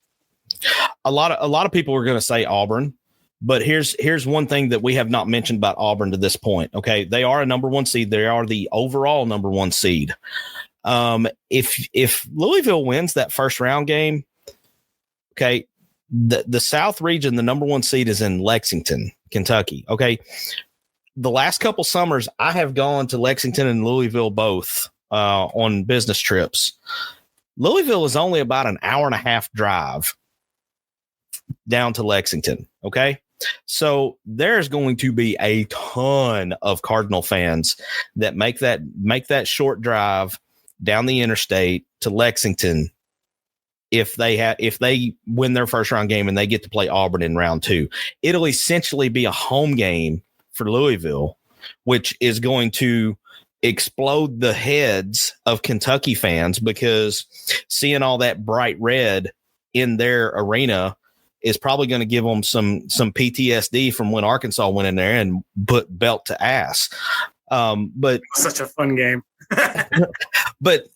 Speaker 2: A lot of people are going to say Auburn. But here's one thing that we have not mentioned about Auburn to this point. Okay, they are a number one seed. They are the overall number one seed. If Louisville wins that first round game, okay, the South region, the number one seed is in Lexington, Kentucky. Okay, the last couple summers I have gone to Lexington and Louisville both on business trips. Louisville is only about an hour and a half drive down to Lexington. Okay. So there's going to be a ton of Cardinal fans that make that short drive down the interstate to Lexington if they win their first round game and they get to play Auburn in round two. It'll essentially be a home game for Louisville which is going to explode the heads of Kentucky fans, because seeing all that bright red in their arena is probably going to give them some PTSD from when Arkansas went in there and put belt to ass. But
Speaker 1: such a fun game.
Speaker 2: but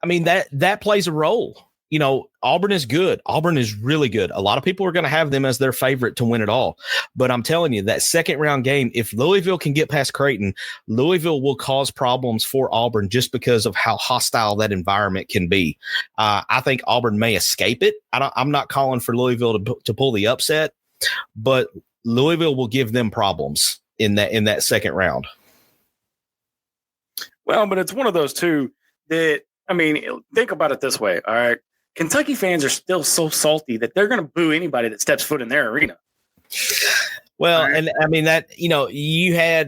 Speaker 2: I mean, that plays a role. You know, Auburn is good. Auburn is really good. A lot of people are going to have them as their favorite to win it all. But I'm telling you, that second round game, if Louisville can get past Creighton, Louisville will cause problems for Auburn just because of how hostile that environment can be. I think Auburn may escape it. I'm not calling for Louisville to pull the upset, but Louisville will give them problems in that second round.
Speaker 1: Well, but it's one of those two that, I mean, think about it this way. All right. Kentucky fans are still so salty that they're going to boo anybody that steps foot in their arena.
Speaker 2: Well, and I mean that, you know,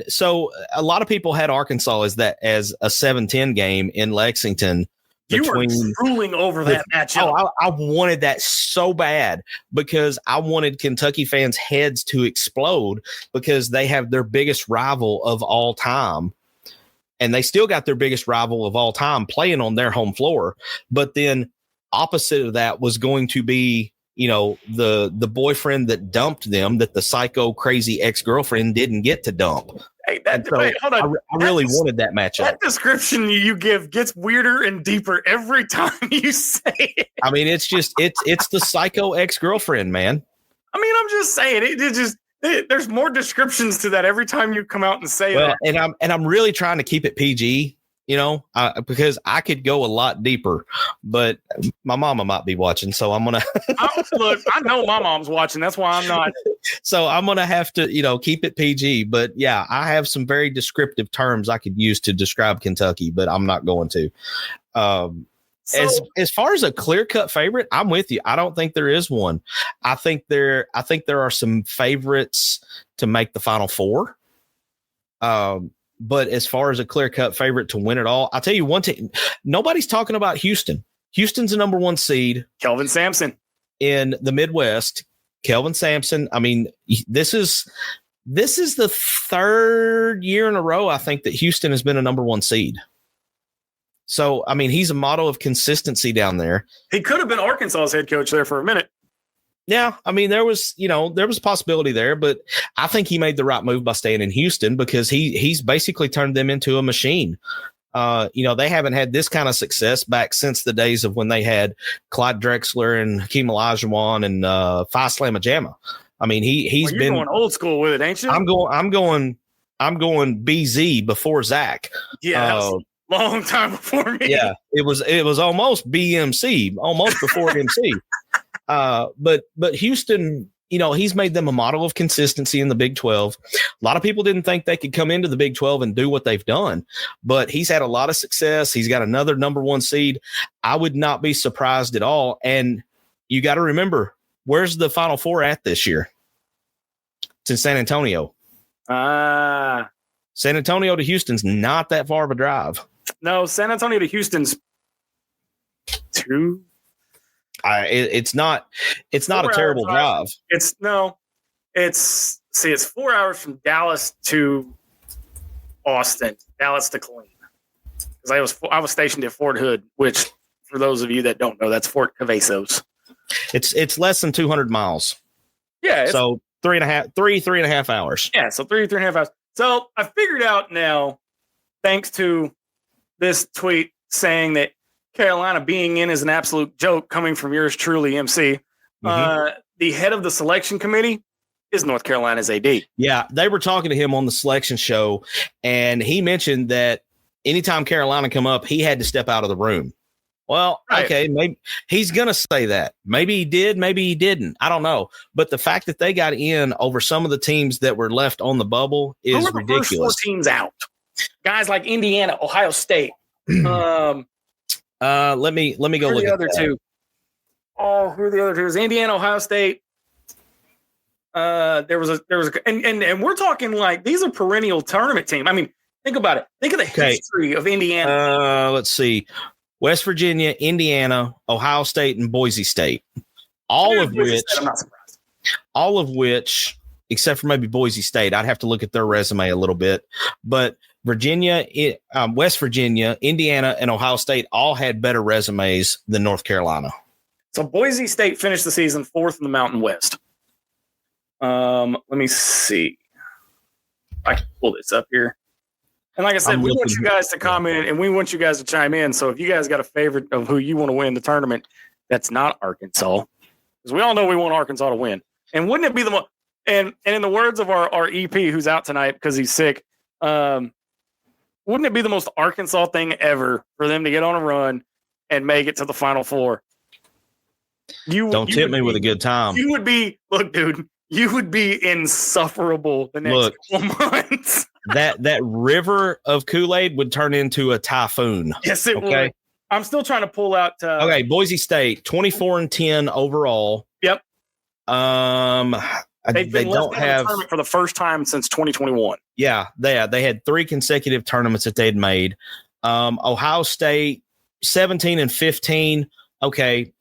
Speaker 2: so a lot of people had Arkansas as a 7-10 game in Lexington.
Speaker 1: You were drooling over that matchup.
Speaker 2: Oh, I wanted that so bad because I wanted Kentucky fans' heads to explode because they have their biggest rival of all time. And they still got their biggest rival of all time playing on their home floor. But then opposite of that was going to be, you know, the boyfriend that dumped them, that the psycho crazy ex-girlfriend didn't get to dump.
Speaker 1: Hey,
Speaker 2: wait, hold on. I really wanted that matchup.
Speaker 1: That description you give gets weirder and deeper every time you say it.
Speaker 2: I mean, it's the psycho ex-girlfriend, man.
Speaker 1: I mean, I'm just saying there's more descriptions to that every time you come out and say that.
Speaker 2: And I'm really trying to keep it PG, you know, because I could go a lot deeper, but my mama might be watching, so I'm gonna
Speaker 1: look. I know my mom's watching. That's why I'm not.
Speaker 2: So I'm gonna have to, you know, keep it PG. But yeah, I have some very descriptive terms I could use to describe Kentucky, but I'm not going to. As far as a clear-cut favorite, I'm with you. I don't think there is one. I think there are some favorites to make the Final Four. But as far as a clear-cut favorite to win it all, I'll tell you one thing. Nobody's talking about Houston. Houston's the number one seed.
Speaker 1: Kelvin Sampson.
Speaker 2: In the Midwest. Kelvin Sampson. I mean, this is the third year in a row, I think, that Houston has been a number one seed. So, I mean, he's a model of consistency down there.
Speaker 1: He could have been Arkansas's head coach there for a minute.
Speaker 2: Yeah, I mean, there was a possibility there, but I think he made the right move by staying in Houston because he's basically turned them into a machine. You know, they haven't had this kind of success back since the days of when they had Clyde Drexler and Hakeem Olajuwon and Phi Slamma Jamma. I mean, he's been
Speaker 1: going old school with it, ain't you?
Speaker 2: I'm going BZ before Zach.
Speaker 1: Yeah. Long time before me.
Speaker 2: Yeah, it was almost BMC, almost before MC. But Houston, you know, he's made them a model of consistency in the Big 12. A lot of people didn't think they could come into the Big 12 and do what they've done, but he's had a lot of success. He's got another number one seed. I would not be surprised at all. And you got to remember, where's the Final Four at this year? It's in San Antonio. San Antonio to Houston's not that far of a drive.
Speaker 1: No, San Antonio to Houston's 2.
Speaker 2: It's not a terrible drive.
Speaker 1: It's 4 hours from Dallas to Austin, Dallas to Killeen. Because I was stationed at Fort Hood, which for those of you that don't know, that's Fort Cavazos.
Speaker 2: It's less than 200 miles.
Speaker 1: Yeah.
Speaker 2: So 3.5 hours.
Speaker 1: Yeah. So 3.5 hours. So I figured out now, thanks to this tweet saying that Carolina being in is an absolute joke coming from yours truly, MC. Mm-hmm. The head of the selection committee is North Carolina's AD.
Speaker 2: Yeah, they were talking to him on the selection show, and he mentioned that anytime Carolina come up, he had to step out of the room. Well, right. Okay, maybe he's going to say that. Maybe he did, maybe he didn't. I don't know. But the fact that they got in over some of the teams that were left on the bubble is ridiculous.
Speaker 1: First 4 teams out. Guys like Indiana, Ohio State.
Speaker 2: Let me go look at the
Speaker 1: other two. Oh, who are the other two? It was Indiana, Ohio State. There was and we're talking like these are perennial tournament team. I mean, think about it. Think of the history of Indiana.
Speaker 2: Let's see. West Virginia, Indiana, Ohio State, and Boise State. All of which except for maybe Boise State. I'd have to look at their resume a little bit. But Virginia, West Virginia, Indiana, and Ohio State all had better resumes than North Carolina.
Speaker 1: So Boise State finished the season 4th in the Mountain West. Let me see. I can pull this up here. And like I said, we want you guys to comment and we want you guys to chime in. So if you guys got a favorite of who you want to win the tournament, that's not Arkansas. Because we all know we want Arkansas to win. And wouldn't it be the most – and in the words of our EP who's out tonight because he's sick, wouldn't it be the most Arkansas thing ever for them to get on a run and make it to the Final Four?
Speaker 2: Don't tip me with a good time.
Speaker 1: You would be – look, dude, you would be insufferable the next couple months. that
Speaker 2: river of Kool-Aid would turn into a typhoon.
Speaker 1: Yes, it would. I'm still trying to pull out.
Speaker 2: Okay, Boise State, 24-10 overall.
Speaker 1: Yep.
Speaker 2: They don't have
Speaker 1: tournament for the first time since 2021.
Speaker 2: Yeah, they had 3 consecutive tournaments that they'd made. Ohio State, 17-15. Okay,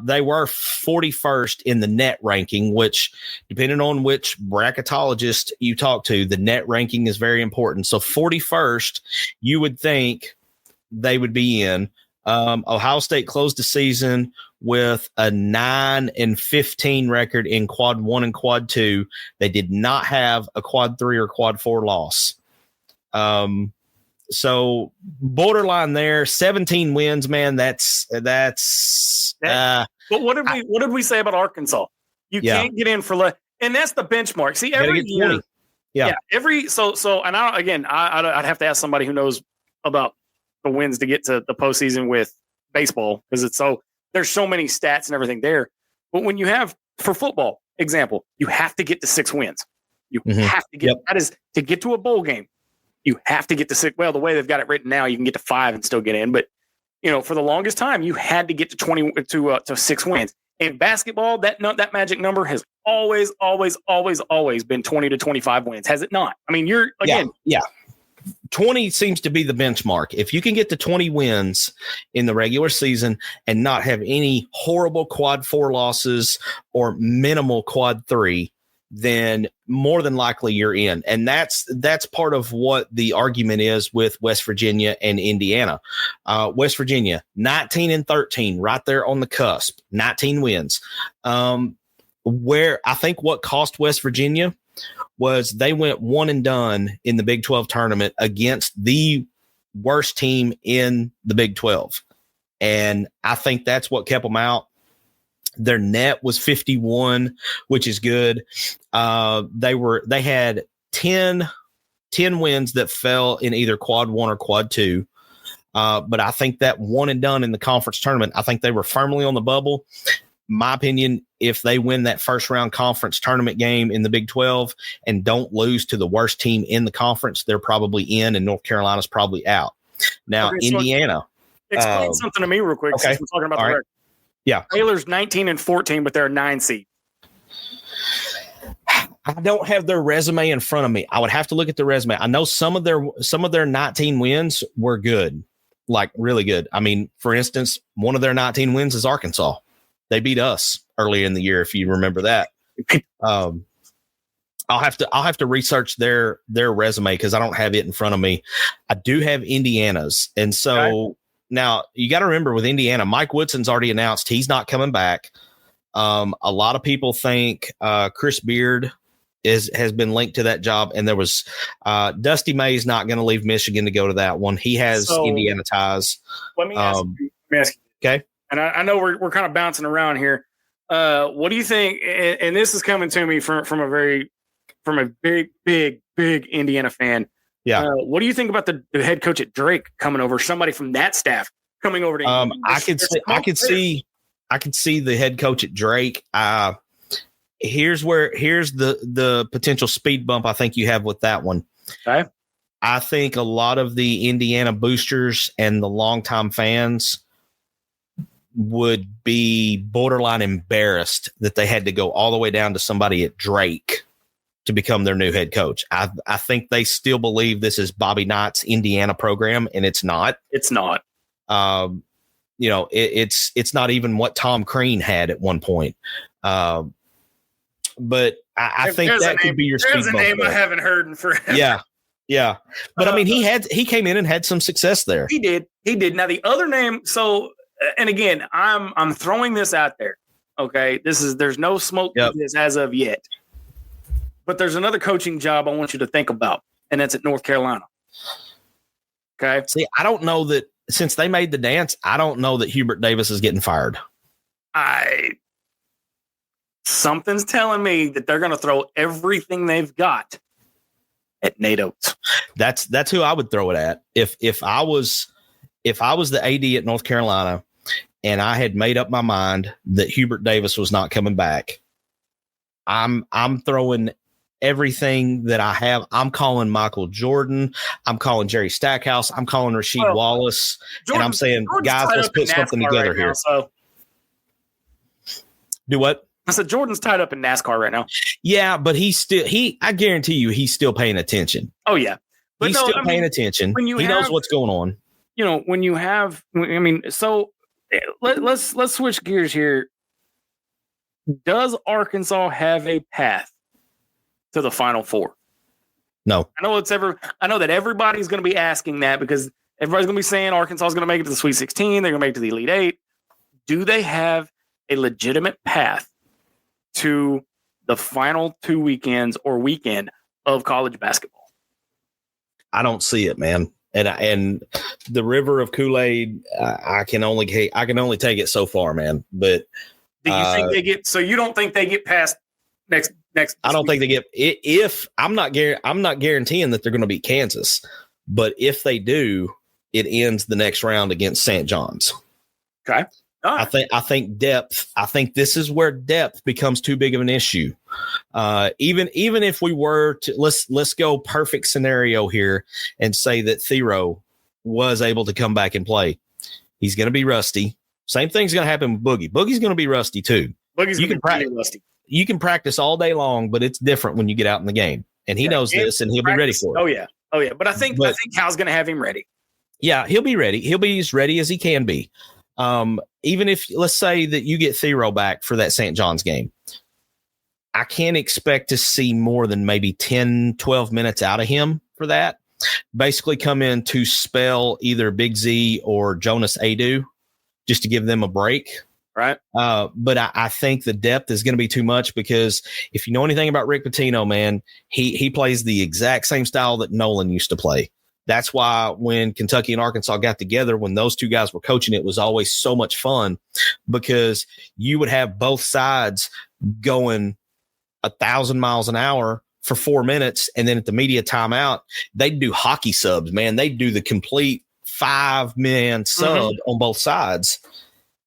Speaker 2: they were 41st in the net ranking, which, depending on which bracketologist you talk to, the net ranking is very important. So 41st, you would think they would be in. Ohio State closed the season with a 9-15 record in quad 1 and quad 2. They did not have a quad 3 or quad 4 loss. So borderline there, 17 wins, man. That's
Speaker 1: but what did we say about Arkansas? You can't get in for less, and that's the benchmark. See, every year, and I'd have to ask somebody who knows about the wins to get to the postseason with baseball, because there's so many stats and everything there. But when you have, for football example, you have to get to 6 wins. You have to get that is to get to a bowl game. You have to get to 6. Well, the way they've got it written now, you can get to 5 and still get in. But for the longest time, you had to get to 20 to 6 wins. In basketball, that magic number has always been 20 to 25 wins, has it not? I mean, you're again,
Speaker 2: 20 seems to be the benchmark. If you can get to 20 wins in the regular season and not have any horrible quad 4 losses or minimal quad 3, then more than likely you're in. And that's part of what the argument is with West Virginia and Indiana. West Virginia, 19-13, right there on the cusp, 19 wins. Where I think what cost West Virginia was they went one and done in the Big 12 tournament against the worst team in the Big 12. And I think that's what kept them out. Their net was 51, which is good. They had 10 wins that fell in either quad 1 or quad 2. But I think that one and done in the conference tournament, I think they were firmly on the bubble. My opinion, if they win that first round conference tournament game in the Big 12 and don't lose to the worst team in the conference, they're probably in, and North Carolina's probably out. Now, Indiana.
Speaker 1: Explain something to me real quick.
Speaker 2: Okay.
Speaker 1: Since we're talking about
Speaker 2: the
Speaker 1: record.
Speaker 2: Yeah.
Speaker 1: Baylor's 19-14, but they're a 9 seed.
Speaker 2: I don't have their resume in front of me. I would have to look at the resume. I know some of their 19 wins were good, like really good. I mean, for instance, one of their 19 wins is Arkansas. They beat us earlier in the year, if you remember that. I'll have to research their resume because I don't have it in front of me. I do have Indiana's, and so now you got to remember with Indiana, Mike Woodson's already announced he's not coming back. A lot of people think Chris Beard has been linked to that job, and there was Dusty May's not going to leave Michigan to go to that one. He has Indiana ties.
Speaker 1: Let me ask you.
Speaker 2: Okay.
Speaker 1: And I know we're kind of bouncing around here. What do you think? And this is coming to me from a big Indiana fan.
Speaker 2: Yeah.
Speaker 1: What do you think about the head coach at Drake coming over? Somebody from that staff coming over to Indiana?
Speaker 2: I could see the head coach at Drake. Here's the potential speed bump I think you have with that one.
Speaker 1: Okay.
Speaker 2: I think a lot of the Indiana boosters and the longtime fans would be borderline embarrassed that they had to go all the way down to somebody at Drake to become their new head coach. I think they still believe this is Bobby Knight's Indiana program, and it's not.
Speaker 1: It's not.
Speaker 2: It's not even what Tom Crean had at one point. But I think that could be your speed
Speaker 1: bump. There's a name I haven't heard in forever.
Speaker 2: Yeah. But I mean, he came in and had some success there.
Speaker 1: He did. Now the other name. So, and again, I'm throwing this out there. Okay. There's no smoke to this as of yet, but there's another coaching job I want you to think about, and that's at North Carolina. Okay.
Speaker 2: See, I don't know that since they made the dance, I don't know that Hubert Davis is getting fired.
Speaker 1: Something's telling me that they're going to throw everything they've got at Nate Oates.
Speaker 2: That's who I would throw it at. If I was the AD at North Carolina and I had made up my mind that Hubert Davis was not coming back, I'm throwing everything that I have. I'm calling Michael Jordan. I'm calling Jerry Stackhouse. I'm calling Rasheed Wallace. And I'm saying, guys, let's put something together here.
Speaker 1: So.
Speaker 2: Do what?
Speaker 1: I said Jordan's tied up in NASCAR right now.
Speaker 2: Yeah, but I guarantee you he's still paying attention.
Speaker 1: Oh, yeah. But
Speaker 2: he's still paying attention. He knows what's going on.
Speaker 1: You know, when you have, I mean, so let's switch gears here. Does Arkansas have a path to the Final Four?
Speaker 2: No.
Speaker 1: I know that everybody's going to be asking that because everybody's going to be saying Arkansas is going to make it to the Sweet 16. They're going to make it to the Elite Eight. Do they have a legitimate path to the final 2 weekends or weekend of college basketball?
Speaker 2: I don't see it, man. And the river of Kool-Aid, I can only take it so far, man. But
Speaker 1: do you think they get? So you don't think they get past next?
Speaker 2: I don't think they get. If I'm not guaranteeing that they're going to beat Kansas, but if they do, it ends the next round against St. John's.
Speaker 1: Okay.
Speaker 2: Right. I think depth. I think this is where depth becomes too big of an issue. Even if we were to let's go perfect scenario here and say that Thero was able to come back and play, he's going to be rusty. Same thing's going to happen with Boogie. Boogie's going to be rusty too.
Speaker 1: Boogie's going to be rusty.
Speaker 2: You can practice all day long, but it's different when you get out in the game, and he knows this, and he'll be ready for it.
Speaker 1: Oh yeah. But I think Hal's going to have him ready.
Speaker 2: Yeah, he'll be ready. He'll be as ready as he can be. Even if, let's say that you get Thero back for that St. John's game, I can't expect to see more than maybe 10, 12 minutes out of him for that. Basically come in to spell either Big Z or Jonas Adu just to give them a break.
Speaker 1: Right.
Speaker 2: But I think the depth is going to be too much because if you know anything about Rick Pitino, man, he plays the exact same style that Nolan used to play. That's why when Kentucky and Arkansas got together, when those two guys were coaching, it was always so much fun because you would have both sides going 1,000 miles an hour for 4 minutes. And then at the media timeout, they'd do hockey subs, man. They'd do the complete 5-man sub on both sides.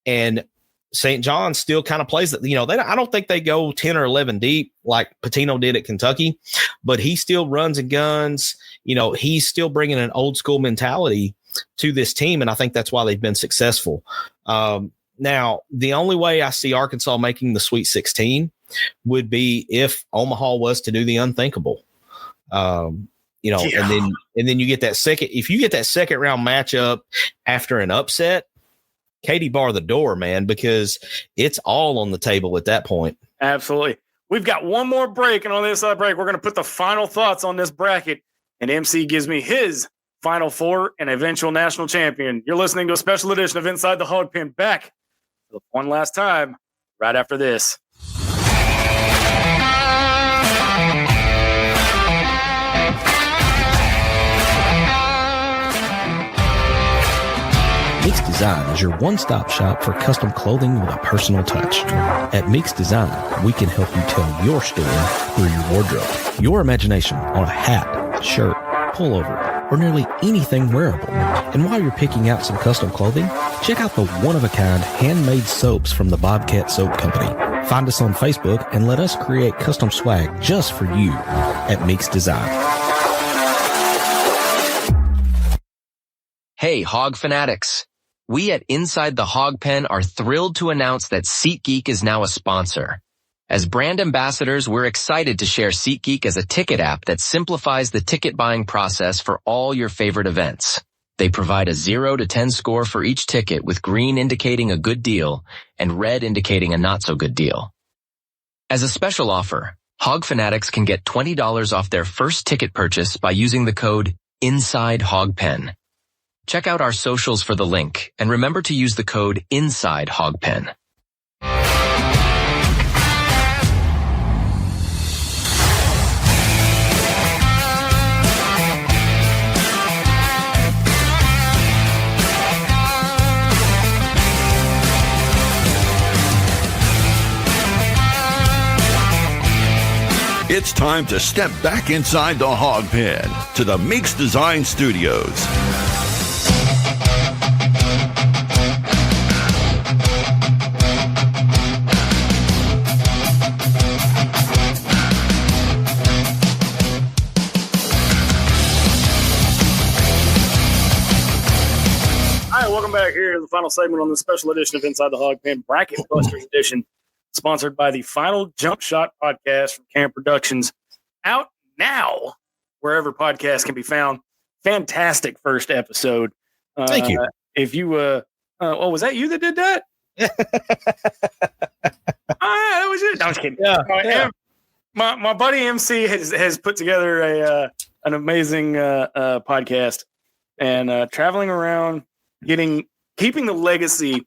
Speaker 2: And St. John's still kind of plays that, I don't think they go 10 or 11 deep like Pitino did at Kentucky, but he still runs and guns. He's still bringing an old school mentality to this team. And I think that's why they've been successful. Now, the only way I see Arkansas making the Sweet 16 would be if Omaha was to do the unthinkable. And then you get that second round matchup after an upset, Katie bar the door, man, because it's all on the table at that point.
Speaker 1: Absolutely. We've got one more break, and on this break, we're going to put the final thoughts on this bracket, and MC gives me his Final Four and eventual national champion. You're listening to a special edition of Inside the Hawg Pen. Back one last time right after this.
Speaker 5: Meeks Design is your one-stop shop for custom clothing with a personal touch. At Meeks Design, we can help you tell your story through your wardrobe. Your imagination on a hat, shirt, pullover, or nearly anything wearable. And while you're picking out some custom clothing, check out the one-of-a-kind handmade soaps from the Bobcat Soap Company. Find us on Facebook and let us create custom swag just for you at Meeks Design.
Speaker 6: Hey, Hawg Fanatics. We at Inside The Hawg Pen are thrilled to announce that SeatGeek is now a sponsor. As brand ambassadors, we're excited to share SeatGeek as a ticket app that simplifies the ticket buying process for all your favorite events. They provide a 0 to 10 score for each ticket, with green indicating a good deal and red indicating a not so good deal. As a special offer, Hawg Fanatics can get $20 off their first ticket purchase by using the code Inside Hawg Pen. Check out our socials for the link, and remember to use the code Inside Hawg Pen.
Speaker 3: It's time to step back inside the Hawg Pen to the Meeks Design Studios.
Speaker 1: Hi, welcome back here to the final segment on the special edition of Inside the Hawg Pen Bracket Busters Edition, sponsored by the Final Jumpshot Podcast from Camp Productions. Out now, wherever podcasts can be found. Fantastic first episode.
Speaker 2: Thank you.
Speaker 1: If you, was that you that did that? That was it. No, I'm just kidding.
Speaker 2: Yeah.
Speaker 1: My buddy MC has put together an amazing podcast and traveling around, keeping the legacy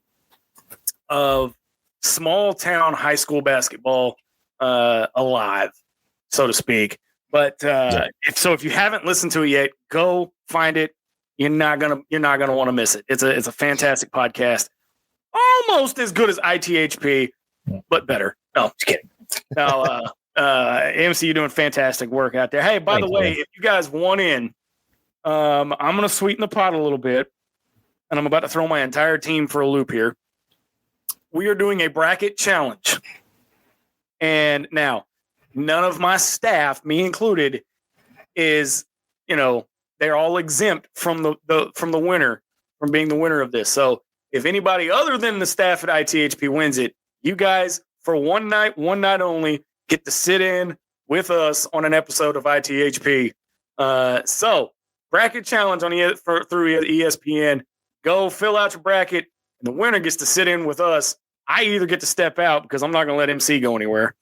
Speaker 1: of small town high school basketball alive, so to speak. But if you haven't listened to it yet, go find it. You're not gonna want to miss it. It's a fantastic podcast, almost as good as ITHP, but better. No, just kidding. Now, MC, you're doing fantastic work out there. Hey, by the way, if you guys want in, I'm gonna sweeten the pot a little bit, and I'm about to throw my entire team for a loop here. We are doing a bracket challenge. And now, none of my staff, me included, is, they're all exempt from the winner, from being the winner of this. So if anybody other than the staff at ITHP wins it, you guys, for one night only, get to sit in with us on an episode of ITHP. So, bracket challenge through ESPN. Go fill out your bracket, and the winner gets to sit in with us. I either get to step out because I'm not going to let MC go anywhere.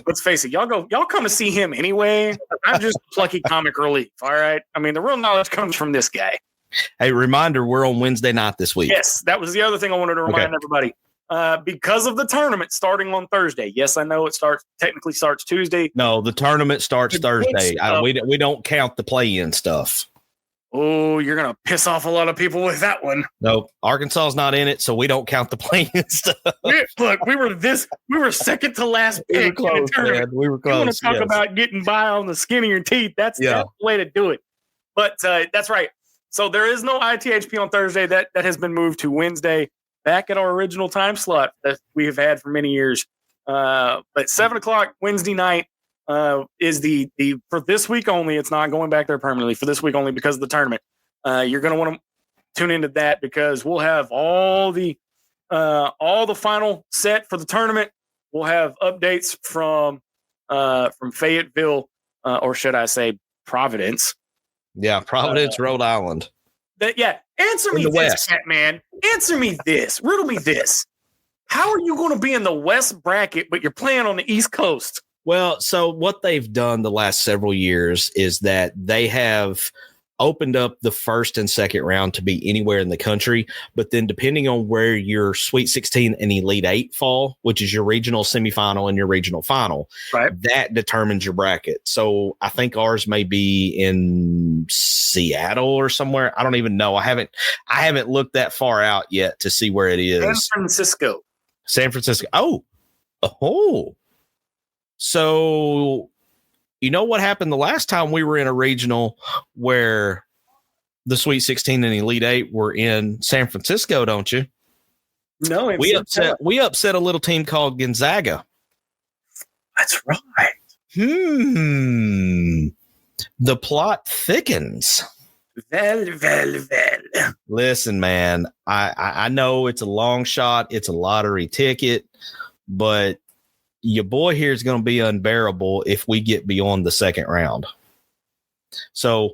Speaker 1: Let's face it, y'all come to see him anyway. I'm just plucky comic relief. All right. I mean, the real knowledge comes from this guy.
Speaker 2: Hey, reminder, we're on Wednesday night this week.
Speaker 1: Yes, that was the other thing I wanted to remind everybody. Because of the tournament starting on Thursday. Yes, I know it technically starts Tuesday.
Speaker 2: No, the tournament starts Thursday. We don't count the play-in stuff.
Speaker 1: Oh, you're going to piss off a lot of people with that one.
Speaker 2: No, Arkansas is not in it, so we don't count the play-in stuff.
Speaker 1: Look, we were second to last pick.
Speaker 2: We were close, man. We were close.
Speaker 1: You want to talk about getting by on the skin of your teeth? That's the way to do it. But that's right. So there is no ITHP on Thursday. That has been moved to Wednesday, back at our original time slot that we have had for many years. But 7:00 Wednesday night is the for this week only. It's not going back there permanently, for this week only because of the tournament. You're going to want to tune into that because we'll have all the final set for the tournament. We'll have updates from Fayetteville, or should I say Providence?
Speaker 2: Yeah, Providence, Rhode Island.
Speaker 1: Answer me this, man. Answer me this. Riddle me this. How are you going to be in the West bracket, but you're playing on the East Coast?
Speaker 2: Well, so what they've done the last several years is that they have opened up the first and second round to be anywhere in the country. But then depending on where your Sweet 16 and Elite 8 fall, which is your regional semifinal and your regional final,
Speaker 1: right,
Speaker 2: that determines your bracket. So I think ours may be in Seattle or somewhere. I don't even know. I haven't looked that far out yet to see where it is. San Francisco. Oh. So you know what happened the last time we were in a regional where the Sweet 16 and Elite 8 were in San Francisco, don't you?
Speaker 1: No,
Speaker 2: we upset a little team called Gonzaga.
Speaker 1: That's right.
Speaker 2: The plot thickens.
Speaker 1: Well.
Speaker 2: Listen, man, I know it's a long shot. It's a lottery ticket, but your boy here is going to be unbearable if we get beyond the second round. So,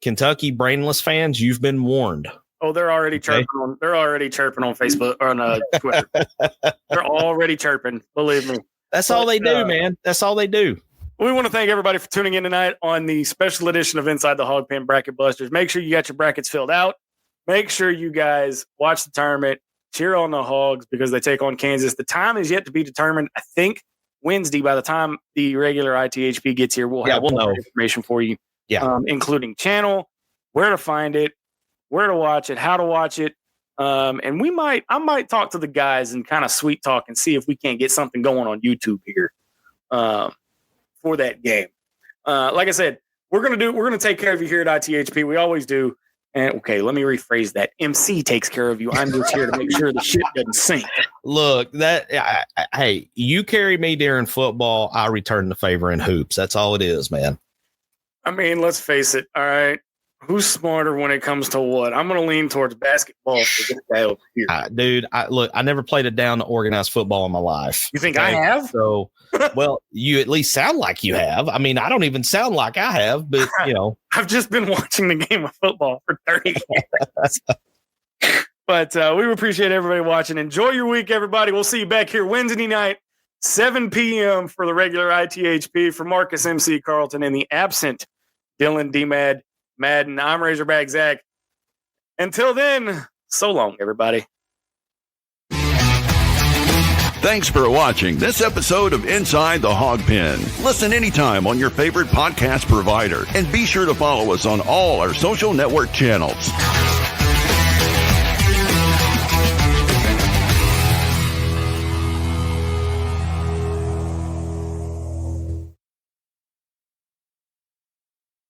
Speaker 2: Kentucky brainless fans, you've been warned.
Speaker 1: Oh, they're already chirping on. They're already chirping on Facebook or on Twitter. They're already chirping. Believe me.
Speaker 2: That's all they do, man. That's all they do.
Speaker 1: We want to thank everybody for tuning in tonight on the special edition of Inside the Hawg Pen Bracket Busters. Make sure you got your brackets filled out. Make sure you guys watch the tournament. Cheer on the Hogs because they take on Kansas. The time is yet to be determined. I think Wednesday, by the time the regular ITHP gets here, we'll have more information for you, including channel, where to find it, where to watch it, how to watch it. And I might talk to the guys and kind of sweet talk and see if we can't get something going on YouTube here for that game. Like I said, we're gonna take care of you here at ITHP. We always do. And okay, let me rephrase that. MC takes care of you. I'm just here to make sure the shit doesn't sink.
Speaker 2: Look, hey, you carry me during football. I return the favor in hoops. That's all it is, man.
Speaker 1: I mean, let's face it. All right. Who's smarter when it comes to what? I'm going to lean towards basketball for this guy over here.
Speaker 2: Dude, I never played a down to organized football in my life.
Speaker 1: You think I have?
Speaker 2: So, well, you at least sound like you have. I mean, I don't even sound like I have, but,
Speaker 1: I've just been watching the game of football for 30 years. But we appreciate everybody watching. Enjoy your week, everybody. We'll see you back here Wednesday night, 7 p.m. for the regular ITHP. For Marcus MC Carlton and the absent Dylan D-Mad Madden, I'm Razorback Zach. Until then, so long, everybody.
Speaker 3: Thanks for watching this episode of Inside the Hawg Pen. Listen anytime on your favorite podcast provider and be sure to follow us on all our social network channels.